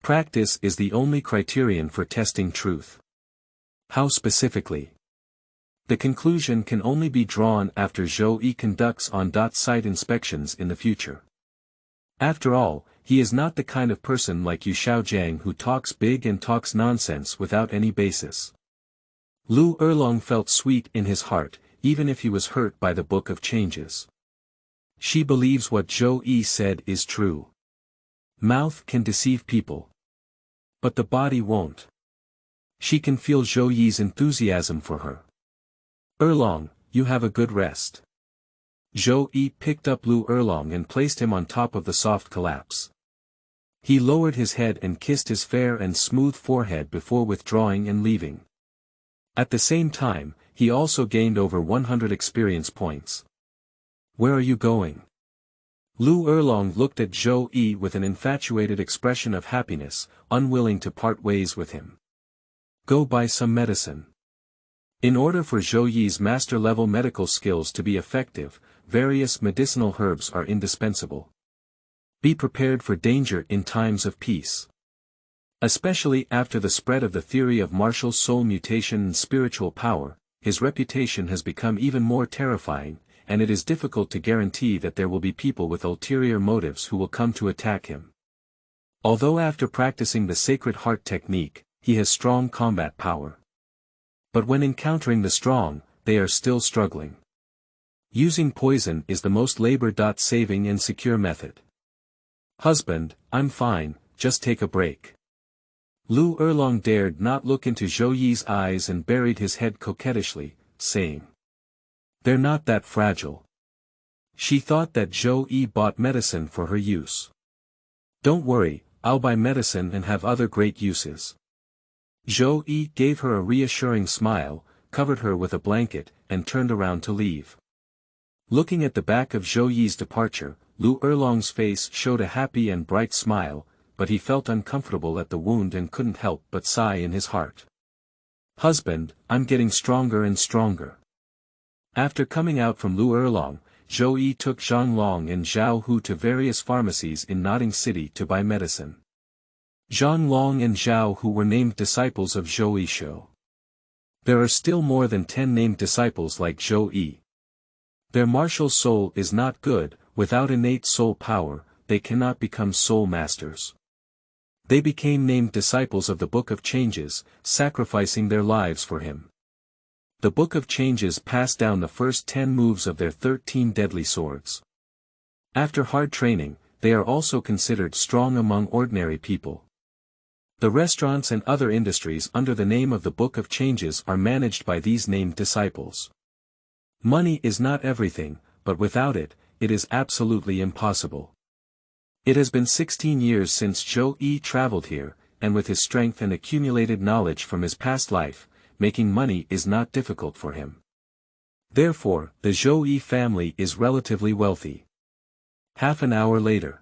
Practice is the only criterion for testing truth. How specifically? The conclusion can only be drawn after Zhou Yi conducts on-site inspections in the future. After all, he is not the kind of person like Yu Xiaogang who talks big and talks nonsense without any basis. Liu Erlong felt sweet in his heart, even if he was hurt by the Book of Changes. She believes what Zhou Yi said is true. Mouth can deceive people. But the body won't. She can feel Zhou Yi's enthusiasm for her. Erlong, you have a good rest. Zhou Yi picked up Liu Erlong and placed him on top of the soft collapse. He lowered his head and kissed his fair and smooth forehead before withdrawing and leaving. At the same time, he also gained over 100 experience points. Where are you going? Liu Erlong looked at Zhou Yi with an infatuated expression of happiness, unwilling to part ways with him. Go buy some medicine. In order for Zhou Yi's master-level medical skills to be effective, various medicinal herbs are indispensable. Be prepared for danger in times of peace. Especially after the spread of the theory of martial soul mutation and spiritual power, his reputation has become even more terrifying, and it is difficult to guarantee that there will be people with ulterior motives who will come to attack him. Although after practicing the Sacred Heart technique, he has strong combat power. But when encountering the strong, they are still struggling. Using poison is the most labor-saving and secure method. Husband, I'm fine, just take a break. Liu Erlong dared not look into Zhou Yi's eyes and buried his head coquettishly, saying, They're not that fragile. She thought that Zhou Yi bought medicine for her use. Don't worry, I'll buy medicine and have other great uses. Zhou Yi gave her a reassuring smile, covered her with a blanket, and turned around to leave. Looking at the back of Zhou Yi's departure, Liu Erlong's face showed a happy and bright smile, but he felt uncomfortable at the wound and couldn't help but sigh in his heart. Husband, I'm getting stronger and stronger. After coming out from Liu Erlong, Zhou Yi took Zhang Long and Zhao Hu to various pharmacies in Notting City to buy medicine. Zhang Long and Zhao Hu were named disciples of Zhou Yi. There are still more than 10 named disciples like Zhou Yi. Their martial soul is not good, without innate soul power, they cannot become soul masters. They became named disciples of the Book of Changes, sacrificing their lives for him. The Book of Changes passed down the first 10 moves of their 13 deadly swords. After hard training, they are also considered strong among ordinary people. The restaurants and other industries under the name of the Book of Changes are managed by these named disciples. Money is not everything, but without it, it is absolutely impossible. It has been 16 years since Zhou Yi traveled here, and with his strength and accumulated knowledge from his past life, making money is not difficult for him. Therefore, the Zhou Yi family is relatively wealthy. Half an hour later,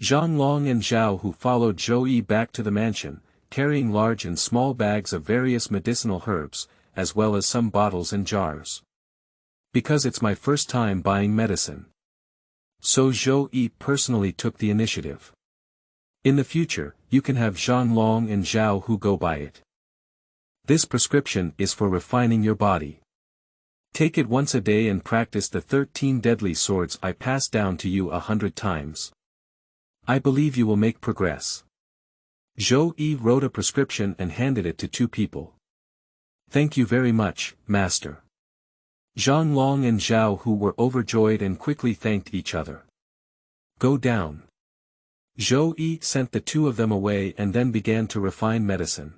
Zhang Long and Zhao Hu followed Zhou Yi back to the mansion, carrying large and small bags of various medicinal herbs, as well as some bottles and jars. Because it's my first time buying medicine. So Zhou Yi personally took the initiative. In the future, you can have Zhang Long and Zhao Hu go buy it. This prescription is for refining your body. Take it once a day and practice the 13 deadly swords I passed down to you 100 times. I believe you will make progress. Zhou Yi wrote a prescription and handed it to 2 people. Thank you very much, Master. Zhang Long and Zhao Hu were overjoyed and quickly thanked each other. Go down. Zhou Yi sent the 2 of them away and then began to refine medicine.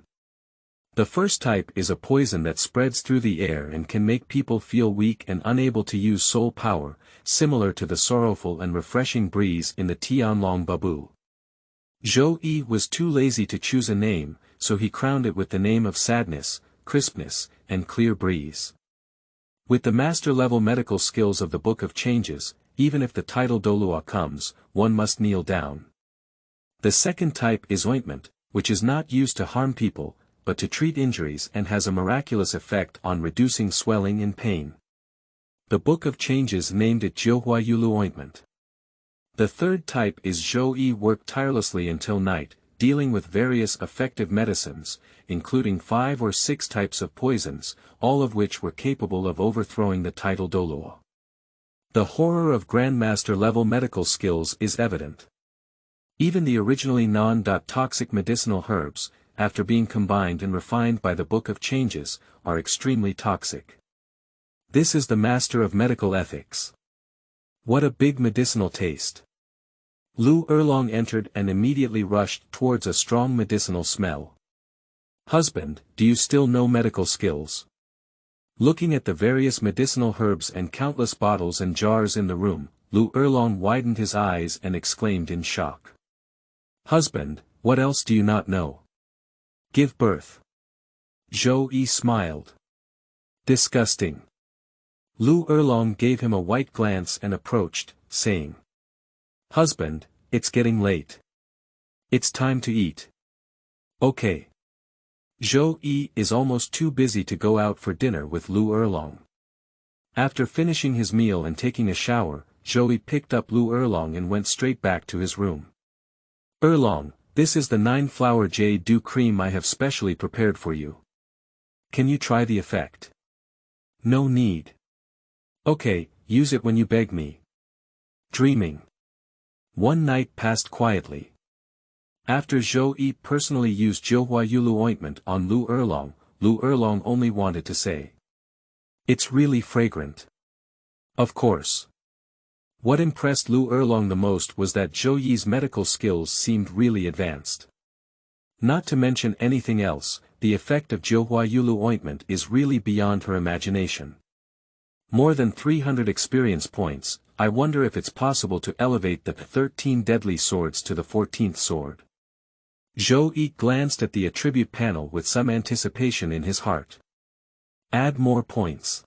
The first type is a poison that spreads through the air and can make people feel weak and unable to use soul power, similar to the sorrowful and refreshing breeze in the Tianlong Babu. Zhou Yi was too lazy to choose a name, so he crowned it with the name of sadness, crispness, and clear breeze. With the master-level medical skills of the Book of Changes, even if the title Douluo comes, one must kneel down. The second type is ointment, which is not used to harm people, but to treat injuries and has a miraculous effect on reducing swelling and pain. The Book of Changes named it Jiuhua Yulu ointment. The third type is Zhou Yi worked tirelessly until night, dealing with various effective medicines, including 5 or 6 types of poisons, all of which were capable of overthrowing the title Douluo. The horror of Grandmaster-level medical skills is evident. Even the originally non-toxic medicinal herbs, after being combined and refined by the Book of Changes, are extremely toxic. This is the master of medical ethics. What a big medicinal taste. Liu Erlong entered and immediately rushed towards a strong medicinal smell. Husband, do you still know medical skills? Looking at the various medicinal herbs and countless bottles and jars in the room, Liu Erlong widened his eyes and exclaimed in shock. "Husband, what else do you not know? Give birth." Zhou Yi smiled. "Disgusting." Liu Erlong gave him a white glance and approached, saying, "Husband, it's getting late. It's time to eat." "Okay." Zhou Yi is almost too busy to go out for dinner with Liu Erlong. After finishing his meal and taking a shower, Zhou Yi picked up Liu Erlong and went straight back to his room. "Erlong, this is the 9-flower jade dew cream I have specially prepared for you. Can you try the effect?" "No need." "Okay, use it when you beg me." Dreaming. One night passed quietly. After Zhou Yi personally used Jiuhua Yulu ointment on Liu Erlong only wanted to say, "It's really fragrant." Of course. What impressed Liu Erlong the most was that Zhou Yi's medical skills seemed really advanced. Not to mention anything else, the effect of Jiuhua Yulu ointment is really beyond her imagination. More than 300 experience points. I wonder if it's possible to elevate the 13 deadly swords to the 14th sword. Zhou Yi glanced at the attribute panel with some anticipation in his heart. Add more points.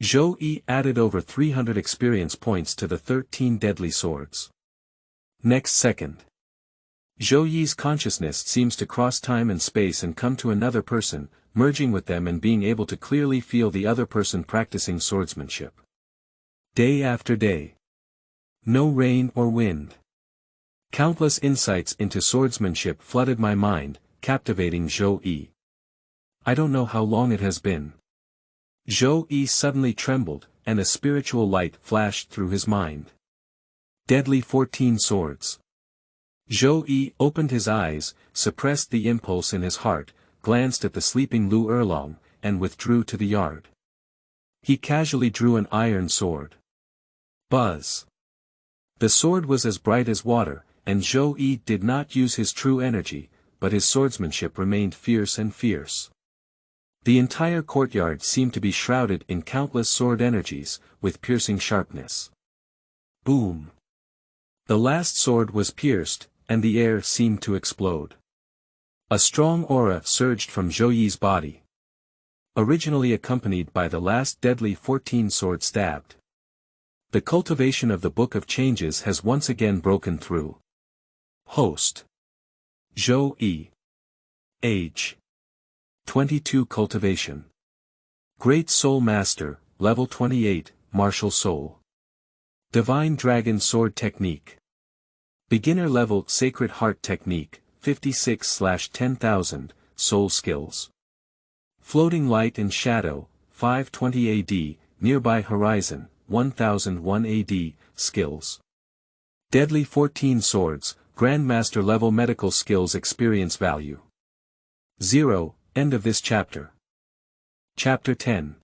Zhou Yi added over 300 experience points to the 13 deadly swords. Next second. Zhou Yi's consciousness seems to cross time and space and come to another person, merging with them and being able to clearly feel the other person practicing swordsmanship. Day after day. No rain or wind. Countless insights into swordsmanship flooded my mind, captivating Zhou Yi. I don't know how long it has been. Zhou Yi suddenly trembled, and a spiritual light flashed through his mind. Deadly 14 swords. Zhou Yi opened his eyes, suppressed the impulse in his heart, glanced at the sleeping Liu Erlong, and withdrew to the yard. He casually drew an iron sword. Buzz. The sword was as bright as water, and Zhou Yi did not use his true energy, but his swordsmanship remained fierce and fierce. The entire courtyard seemed to be shrouded in countless sword energies, with piercing sharpness. Boom. The last sword was pierced, and the air seemed to explode. A strong aura surged from Zhou Yi's body. Originally accompanied by the last deadly 14 sword stabbed. The cultivation of the Book of Changes has once again broken through. Host. Zhou Yi. Age. 22 Cultivation. Great Soul Master, Level 28, Martial Soul. Divine Dragon Sword Technique. Beginner Level Sacred Heart Technique, 56/10,000, Soul Skills. Floating Light and Shadow, 520 AD, Nearby Horizon, 1001 AD, Skills. Deadly 14 Swords, Grandmaster Level Medical Skills Experience Value. 0, End of this chapter. Chapter 10.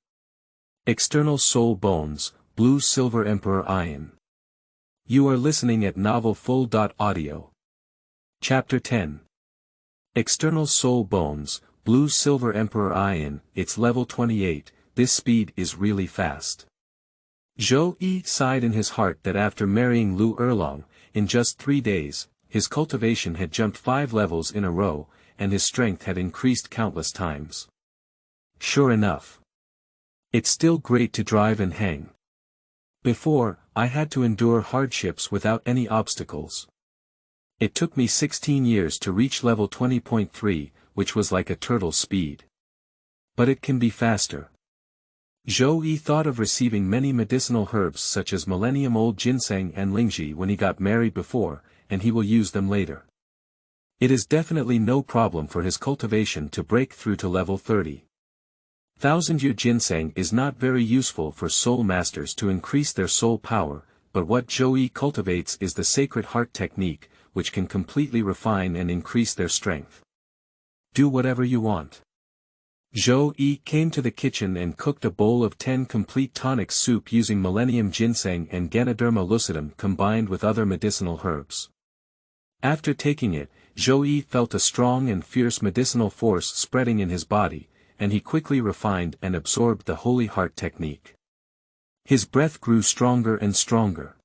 External Soul Bones, Blue Silver Emperor Ayin. You are listening at novelfull.audio. Chapter 10. External Soul Bones, Blue Silver Emperor Ayin, it's level 28, this speed is really fast. Zhou Yi sighed in his heart that after marrying Liu Erlong, in just 3 days, his cultivation had jumped 5 levels in a row, and his strength had increased countless times. Sure enough. It's still great to drive and hang. Before, I had to endure hardships without any obstacles. It took me 16 years to reach level 20.3, which was like a turtle's speed. But it can be faster. Zhou Yi thought of receiving many medicinal herbs such as millennium-old ginseng and lingzhi when he got married before, and he will use them later. It is definitely no problem for his cultivation to break through to level 30. 1000-year ginseng is not very useful for soul masters to increase their soul power, but what Zhou Yi cultivates is the sacred heart technique, which can completely refine and increase their strength. Do whatever you want. Zhou Yi came to the kitchen and cooked a bowl of 10 complete tonic soup using millennium ginseng and Ganoderma lucidum combined with other medicinal herbs. After taking it, Zhou Yi felt a strong and fierce medicinal force spreading in his body, and he quickly refined and absorbed the Holy Heart technique. His breath grew stronger and stronger.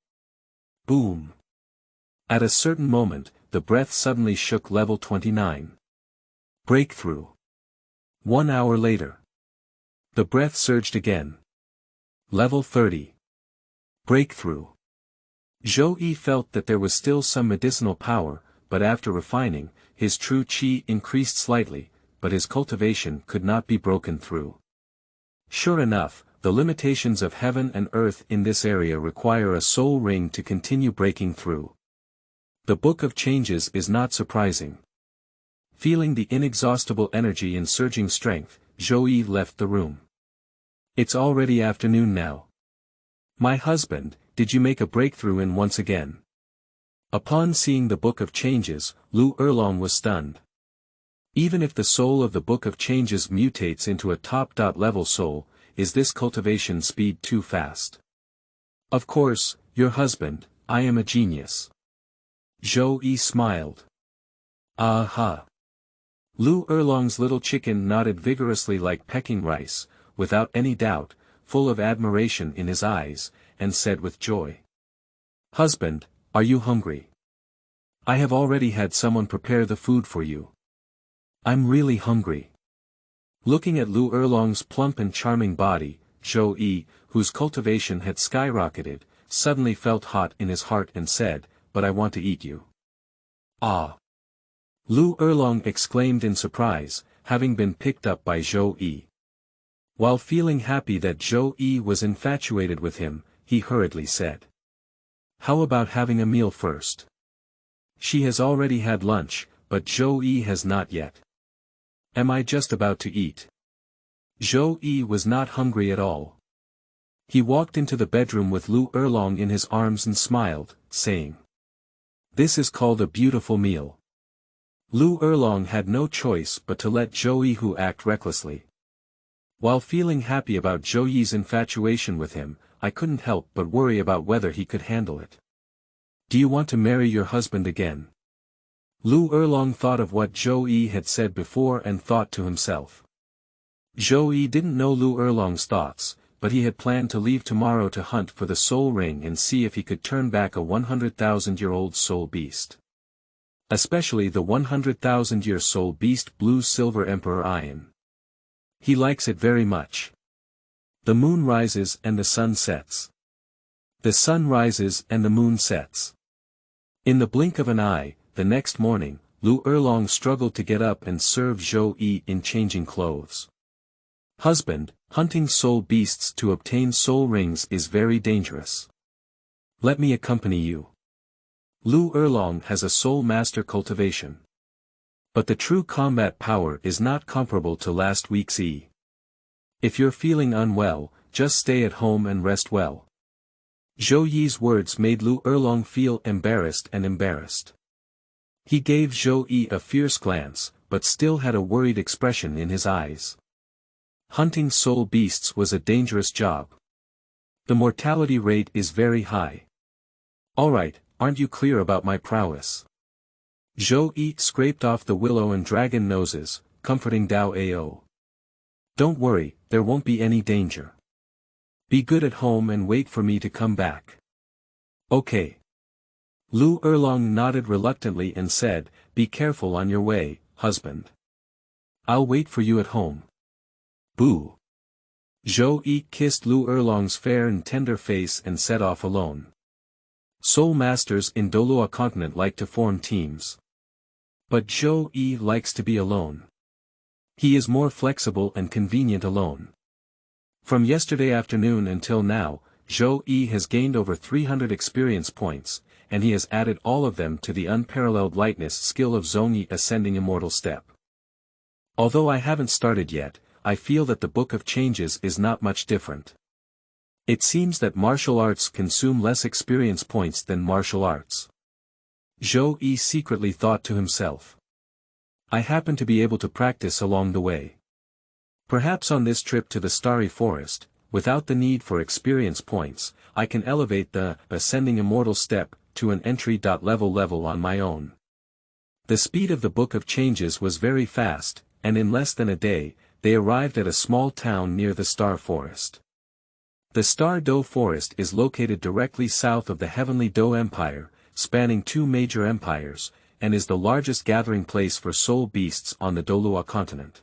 Boom! At a certain moment, the breath suddenly shook level 29. Breakthrough. 1 hour later. The breath surged again. Level 30. Breakthrough. Zhou Yi felt that there was still some medicinal power, but after refining, his true qi increased slightly, but his cultivation could not be broken through. Sure enough, the limitations of heaven and earth in this area require a soul ring to continue breaking through. The Book of Changes is not surprising. Feeling the inexhaustible energy and surging strength, Zhou Yi left the room. It's already afternoon now. My husband, did you make a breakthrough in once again? Upon seeing the Book of Changes, Liu Erlong was stunned. Even if the soul of the Book of Changes mutates into a top-level soul, is this cultivation speed too fast? Of course, your husband, I am a genius. Zhou Yi smiled. Aha! Liu Erlong's little chicken nodded vigorously like pecking rice, without any doubt, full of admiration in his eyes, and said with joy. Husband, are you hungry? I have already had someone prepare the food for you. I'm really hungry. Looking at Liu Erlong's plump and charming body, Zhou Yi, whose cultivation had skyrocketed, suddenly felt hot in his heart and said, but I want to eat you. Ah! Liu Erlong exclaimed in surprise, having been picked up by Zhou Yi. While feeling happy that Zhou Yi was infatuated with him, he hurriedly said. How about having a meal first? She has already had lunch, but Zhou Yi has not yet. Am I just about to eat? Zhou Yi was not hungry at all. He walked into the bedroom with Liu Erlong in his arms and smiled, saying. This is called a beautiful meal. Liu Erlong had no choice but to let Zhou Yi act recklessly. While feeling happy about Zhou Yi's infatuation with him, I couldn't help but worry about whether he could handle it. Do you want to marry your husband again? Liu Erlong thought of what Zhou Yi had said before and thought to himself. Zhou Yi didn't know Liu Erlong's thoughts, but he had planned to leave tomorrow to hunt for the soul ring and see if he could turn back a 100,000-year-old soul beast. Especially the 100,000-year soul beast Blue-Silver Emperor Ayin. He likes it very much. The moon rises and the sun sets. The sun rises and the moon sets. In the blink of an eye, the next morning, Liu Erlong struggled to get up and serve Zhou Yi in changing clothes. Husband, hunting soul beasts to obtain soul rings is very dangerous. Let me accompany you. Liu Erlong has a soul master cultivation. But the true combat power is not comparable to last week's E. If you're feeling unwell, just stay at home and rest well. Zhou Yi's words made Liu Erlong feel embarrassed. He gave Zhou Yi a fierce glance, but still had a worried expression in his eyes. Hunting soul beasts was a dangerous job. The mortality rate is very high. Alright, aren't you clear about my prowess? Zhou Yi scraped off the willow and dragon noses, comforting Dao Ao. Don't worry, there won't be any danger. Be good at home and wait for me to come back. Okay. Liu Erlong nodded reluctantly and said, be careful on your way, husband. I'll wait for you at home. Boo. Zhou Yi kissed Liu Erlong's fair and tender face and set off alone. Soul masters in Douluo Continent like to form teams. But Zhou Yi likes to be alone. He is more flexible and convenient alone. From yesterday afternoon until now, Zhou Yi has gained over 300 experience points, and he has added all of them to the unparalleled lightness skill of Zhou Yi Ascending Immortal Step. Although I haven't started yet, I feel that the Book of Changes is not much different. It seems that martial arts consume less experience points than martial arts. Zhou Yi secretly thought to himself. I happen to be able to practice along the way. Perhaps on this trip to the Starry Forest, without the need for experience points, I can elevate the Ascending Immortal Step to an entry-level on my own. The speed of the Book of Changes was very fast, and in less than a day, they arrived at a small town near the Star Forest. The Star Dou Forest is located directly south of the Heavenly Dou Empire, spanning two major empires, and is the largest gathering place for soul beasts on the Douluo Continent.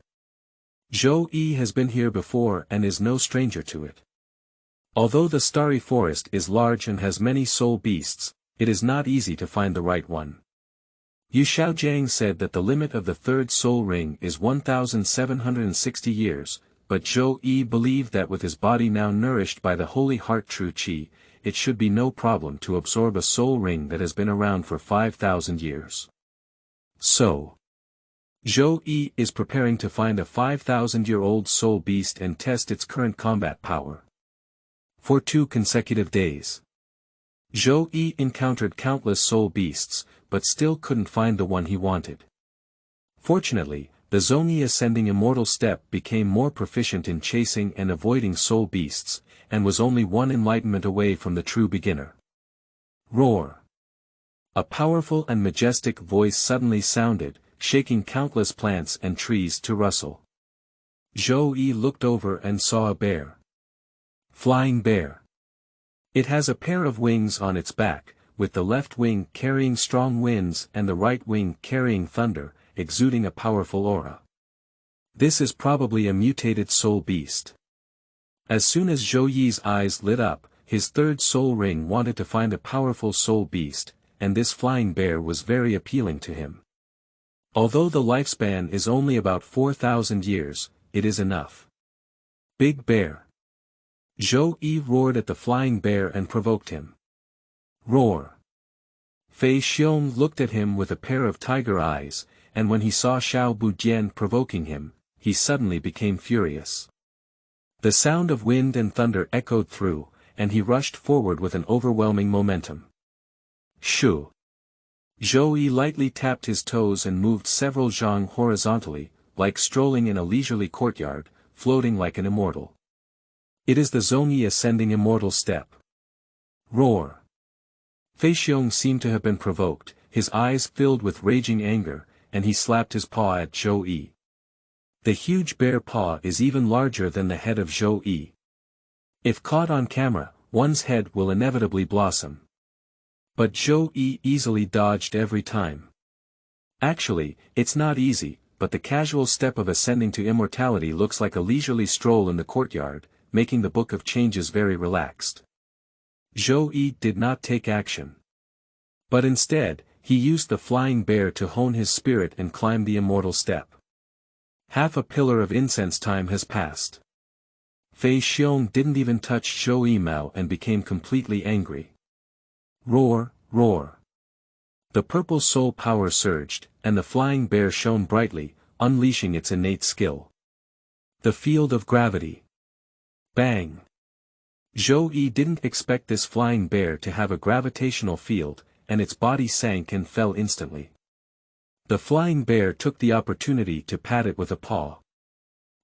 Zhou Yi has been here before and is no stranger to it. Although the Starry Forest is large and has many soul beasts, it is not easy to find the right one. Yu Xiaogang said that the limit of the third soul ring is 1,760 years, but Zhou Yi believed that with his body now nourished by the Holy Heart True Qi, it should be no problem to absorb a soul ring that has been around for 5,000 years. So, Zhou Yi is preparing to find a 5,000-year-old soul beast and test its current combat power. For 2 consecutive days, Zhou Yi encountered countless soul beasts, but still couldn't find the one he wanted. Fortunately, the Zhou Yi ascending immortal step became more proficient in chasing and avoiding soul beasts, and was only 1 enlightenment away from the true beginner. Roar! A powerful and majestic voice suddenly sounded, shaking countless plants and trees to rustle. Zhou Yi looked over and saw a bear. Flying bear. It has a pair of wings on its back, with the left wing carrying strong winds and the right wing carrying thunder, exuding a powerful aura. This is probably a mutated soul beast. As soon as Zhou Yi's eyes lit up, his third soul ring wanted to find a powerful soul beast, and this flying bear was very appealing to him. Although the lifespan is only about 4,000 years, it is enough. Big bear. Zhou Yi roared at the flying bear and provoked him. Roar. Fei Xiong looked at him with a pair of tiger eyes, and when he saw Xiao Bujian provoking him, he suddenly became furious. The sound of wind and thunder echoed through, and he rushed forward with an overwhelming momentum. Shoo! Zhou Yi lightly tapped his toes and moved several zhang horizontally, like strolling in a leisurely courtyard, floating like an immortal. It is the Zhou Yi ascending immortal step. Roar! Fei Xiong seemed to have been provoked, his eyes filled with raging anger, and he slapped his paw at Zhou Yi. The huge bear paw is even larger than the head of Zhou Yi. If caught on camera, one's head will inevitably blossom. But Zhou Yi easily dodged every time. Actually, it's not easy, but the casual step of ascending to immortality looks like a leisurely stroll in the courtyard, making the Book of Changes very relaxed. Zhou Yi did not take action. But instead, he used the flying bear to hone his spirit and climb the immortal step. Half a pillar of incense time has passed. Fei Xiong didn't even touch Zhou Yi Mao and became completely angry. Roar, roar. The purple soul power surged, and the flying bear shone brightly, unleashing its innate skill. The field of gravity. Bang! Zhou Yi didn't expect this flying bear to have a gravitational field, and its body sank and fell instantly. The flying bear took the opportunity to pat it with a paw.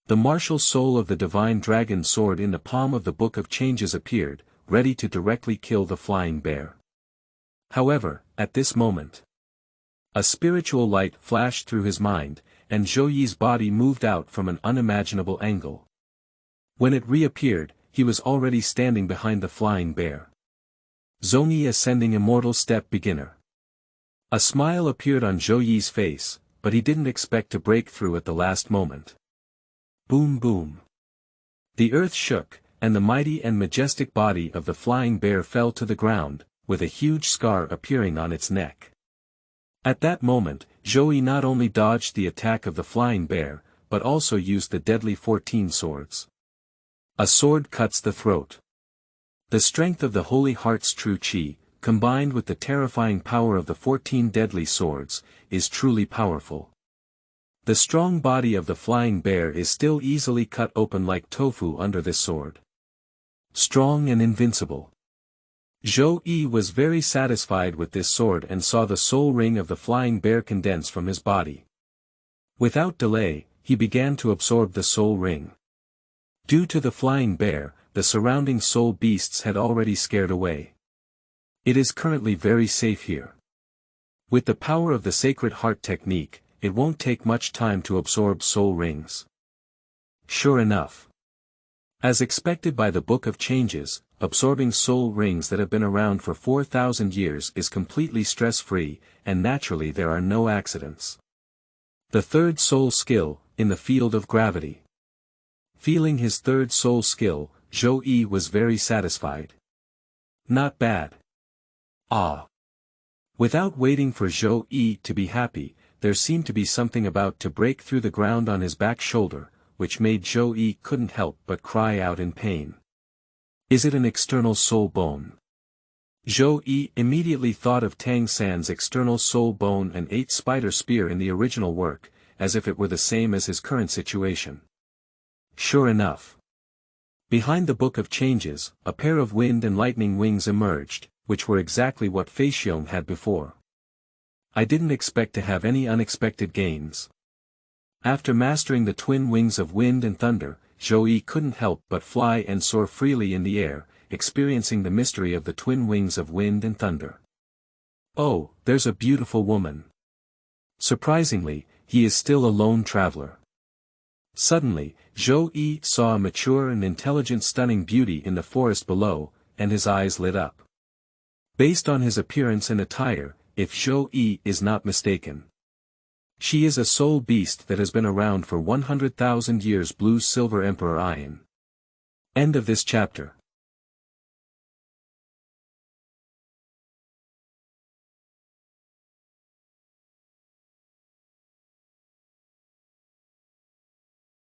The martial soul of the divine dragon sword in the palm of the Book of Changes appeared, ready to directly kill the flying bear. However, at this moment, a spiritual light flashed through his mind, and Zhou Yi's body moved out from an unimaginable angle. When it reappeared, he was already standing behind the flying bear. Zhou Yi ascending immortal step beginner. A smile appeared on Zhou Yi's face, but he didn't expect to break through at the last moment. Boom boom. The earth shook, and the mighty and majestic body of the flying bear fell to the ground, with a huge scar appearing on its neck. At that moment, Zhou Yi not only dodged the attack of the flying bear, but also used the deadly 14 swords. A sword cuts the throat. The strength of the Holy Heart's true Qi, combined with the terrifying power of the 14 deadly swords, is truly powerful. The strong body of the flying bear is still easily cut open like tofu under this sword. Strong and invincible. Zhou Yi was very satisfied with this sword and saw the soul ring of the flying bear condense from his body. Without delay, he began to absorb the soul ring. Due to the flying bear, the surrounding soul beasts had already scared away. It is currently very safe here. With the power of the Sacred Heart technique, it won't take much time to absorb soul rings. Sure enough. As expected by the Book of Changes, absorbing soul rings that have been around for 4,000 years is completely stress-free, and naturally there are no accidents. The third soul skill, in the field of gravity. Feeling his third soul skill, Zhou Yi was very satisfied. Not bad. Ah. Without waiting for Zhou Yi to be happy, there seemed to be something about to break through the ground on his back shoulder, which made Zhou Yi couldn't help but cry out in pain. Is it an external soul bone? Zhou Yi immediately thought of Tang San's external soul bone and 8 spider spear in the original work, as if it were the same as his current situation. Sure enough. Behind the Book of Changes, a pair of wind and lightning wings emerged, which were exactly what Fei Xiong had before. I didn't expect to have any unexpected gains. After mastering the twin wings of wind and thunder, Zhou Yi couldn't help but fly and soar freely in the air, experiencing the mystery of the twin wings of wind and thunder. Oh, there's a beautiful woman. Surprisingly, he is still a lone traveler. Suddenly, Zhou Yi saw a mature and intelligent stunning beauty in the forest below, and his eyes lit up. Based on his appearance and attire, if Zhou Yi is not mistaken. She is a soul beast that has been around for 100,000 years. Blue Silver Emperor Ayin. End of this chapter.